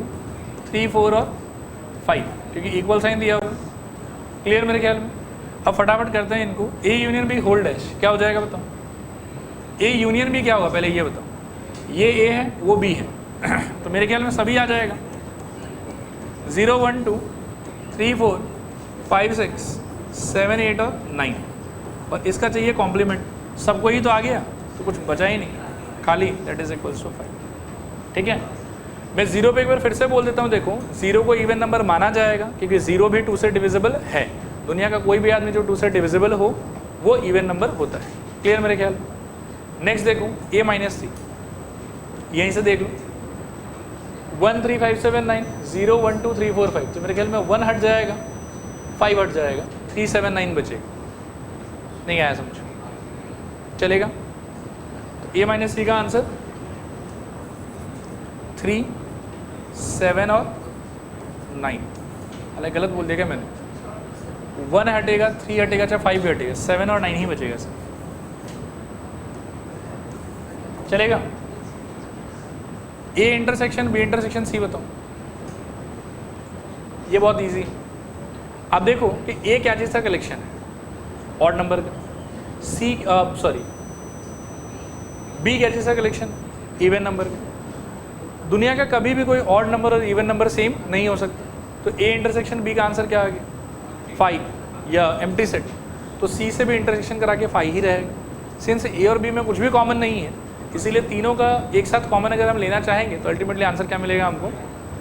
3, 4 और 5, क्योंकि इक्वल साइन दिया होगा। क्लियर मेरे ख्याल में? अब फटाफट करते हैं इनको। A union B whole dash क्या हो जाएगा बताओ? ए यूनियन बी क्या होगा पहले ये बताओ? ये ए है, वो बी है, तो मेरे ख्याल में सभी आ जाएगा। 0, 1, 2, 3, 4, 5, 6, 7, 8 और 9। और इसका चाहिए कॉम्प्लीमेंट, सबको ही तो आ गया, तो कुछ बचा ही नहीं, खाली, दैट इज इक्वल्स टू 5। ठीक है, मैं 0 पे एक बार फिर से बोल देता हूँ। देखो, 0 को इवन नंबर माना जाएगा क्योंकि 0 भी 2 से डिविजिबल है। दुनिया का कोई भी आदमी जो 2 से डिविजिबल हो वो इवन नंबर होता है। क्लियर मेरे ख्याल? नेक्स्ट देखो, a माइनस 3, यहीं से देख लो, 1, 3, 5, 7, 9, 0, 1, 2, 3, 4, 5, तो मेरे ख्याल में 1 हट जाएगा, 5 हट जाएगा, 3, 7, 9 बचेगा। नहीं आया समझो? चलेगा? तो a माइनस 3 का आंसर 3, 7 और 9। हालांकि गलत बोल दिया मैंने, 1 हटेगा, 3 हटेगा, चाहे 5 भी हटेगा, 7 और 9 ही बचेगा सर। चलेगा? A intersection B intersection C बताओ। ये बहुत इजी। आप देखो कि ए क्या चीज़ का कलेक्शन है? ऑड नंबर का। सी सॉरी बी क्या चीज़ का कलेक्शन? इवन नंबर का। दुनिया का कभी भी कोई ऑड नंबर और इवन नंबर सेम नहीं हो सकता, तो ए इंटरसेक्शन बी का आंसर क्या आ गया? 5 या एम्प्टी सेट, तो सी से भी इंटरसेक्शन करा के 5 ही रहेगा। सिंस ए और बी में कुछ भी कॉमन नहीं है, इसीलिए तीनों का एक साथ कॉमन अगर हम लेना चाहेंगे तो अल्टीमेटली आंसर क्या मिलेगा हमको?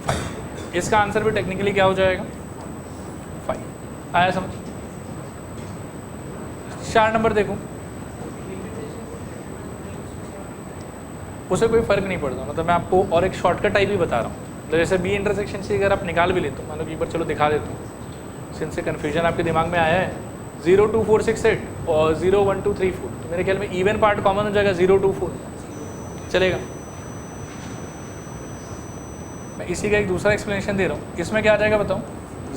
5। इसका आंसर भी टेक्निकली क्या हो जाएगा? 5। आया समझ? 4 नंबर देखो, उसे कोई फ़र्क नहीं पड़ता, मतलब मैं आपको और एक शॉर्टकट टाइप ही बता रहा हूँ। तो जैसे बी इंटरसेक्शन से अगर आप निकाल भी लेते हो, मान लो एक बार चलो दिखा देता हूँ, सिंस से कन्फ्यूजन आपके दिमाग में आया है, 0, 2, 4, 6, 8 और 0, 1, 2, 3, 4, तो मेरे ख्याल में इवन पार्ट कॉमन हो जाएगा 0, 2, 4। चलेगा? मैं इसी का एक दूसरा एक्सप्लेनेशन दे रहा हूँ। इसमें क्या आ जाएगा बताओ?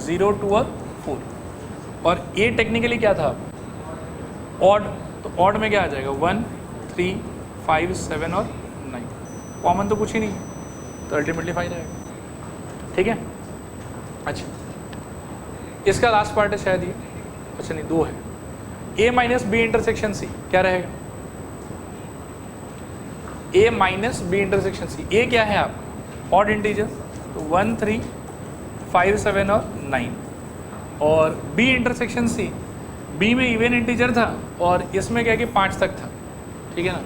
0, 2 और 4। और ए टेक्निकली क्या था? ऑड, तो ऑड में क्या आ जाएगा? 1, 3, 5, 7 और 9। कॉमन तो कुछ ही नहीं, तो अल्टीमेटली 5 आएगा। ठीक है? अच्छा, इसका लास्ट पार्ट है शायद ये, अच्छा नहीं 2 है। ए माइनस बी इंटरसेक्शन सी क्या रहेगा? ए माइनस बी इंटरसेक्शन सी, ए क्या है आपका? ऑड इंटीजर, तो 1 3 5 7 और 9, और बी इंटरसेक्शन सी, बी में इवन इंटीजर था और इसमें क्या कि 5 तक था, ठीक है ना।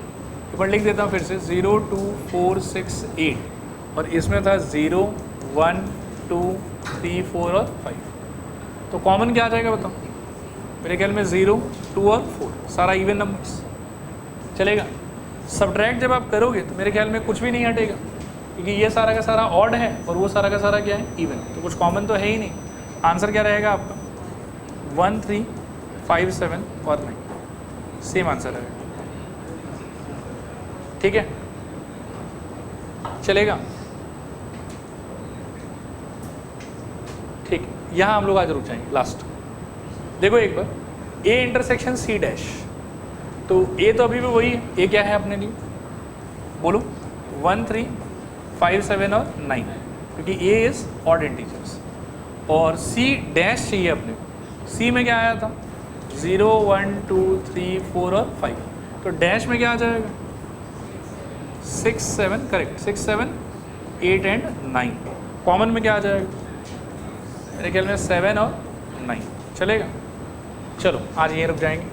एक बार लिख देता हूँ फिर से, 0 2 4 6 8, और इसमें था 0 1 2 3 4 और 5। तो कॉमन क्या आ जाएगा बताओ? मेरे ख्याल में 0 2 और 4, सारा इवन नंबर्स चलेगा। सब्ट्रैक्ट जब आप करोगे तो मेरे ख्याल में कुछ भी नहीं हटेगा, क्योंकि ये सारा का सारा ऑड है और वो सारा का सारा क्या है? इवन। तो कुछ कॉमन तो है ही नहीं। आंसर क्या रहेगा आपका? 1 3 5 7 और 9, सेम आंसर रहेगा, ठीक है, चलेगा। ठीक है, यहाँ हम लोग आज रुक जाएंगे लास्ट। देखो एक बार, ए इंटरसेक्शन सी डैश, तो ए तो अभी भी वही है, ए क्या है अपने लिए बोलो? 1 3 5 7 और 9, क्योंकि ए इज ऑड इंटीजर्स। और सी डैश चाहिए अपने को, सी में क्या आया था? 0 1 2 3 4 और 5, तो डैश में क्या आ जाएगा? 6 7, करेक्ट, 6 7 8 एंड 9। कॉमन में क्या आ जाएगा? मेरे ख्याल में 7 और 9, चलेगा। चलो आज यहीं रुक जाएंगे।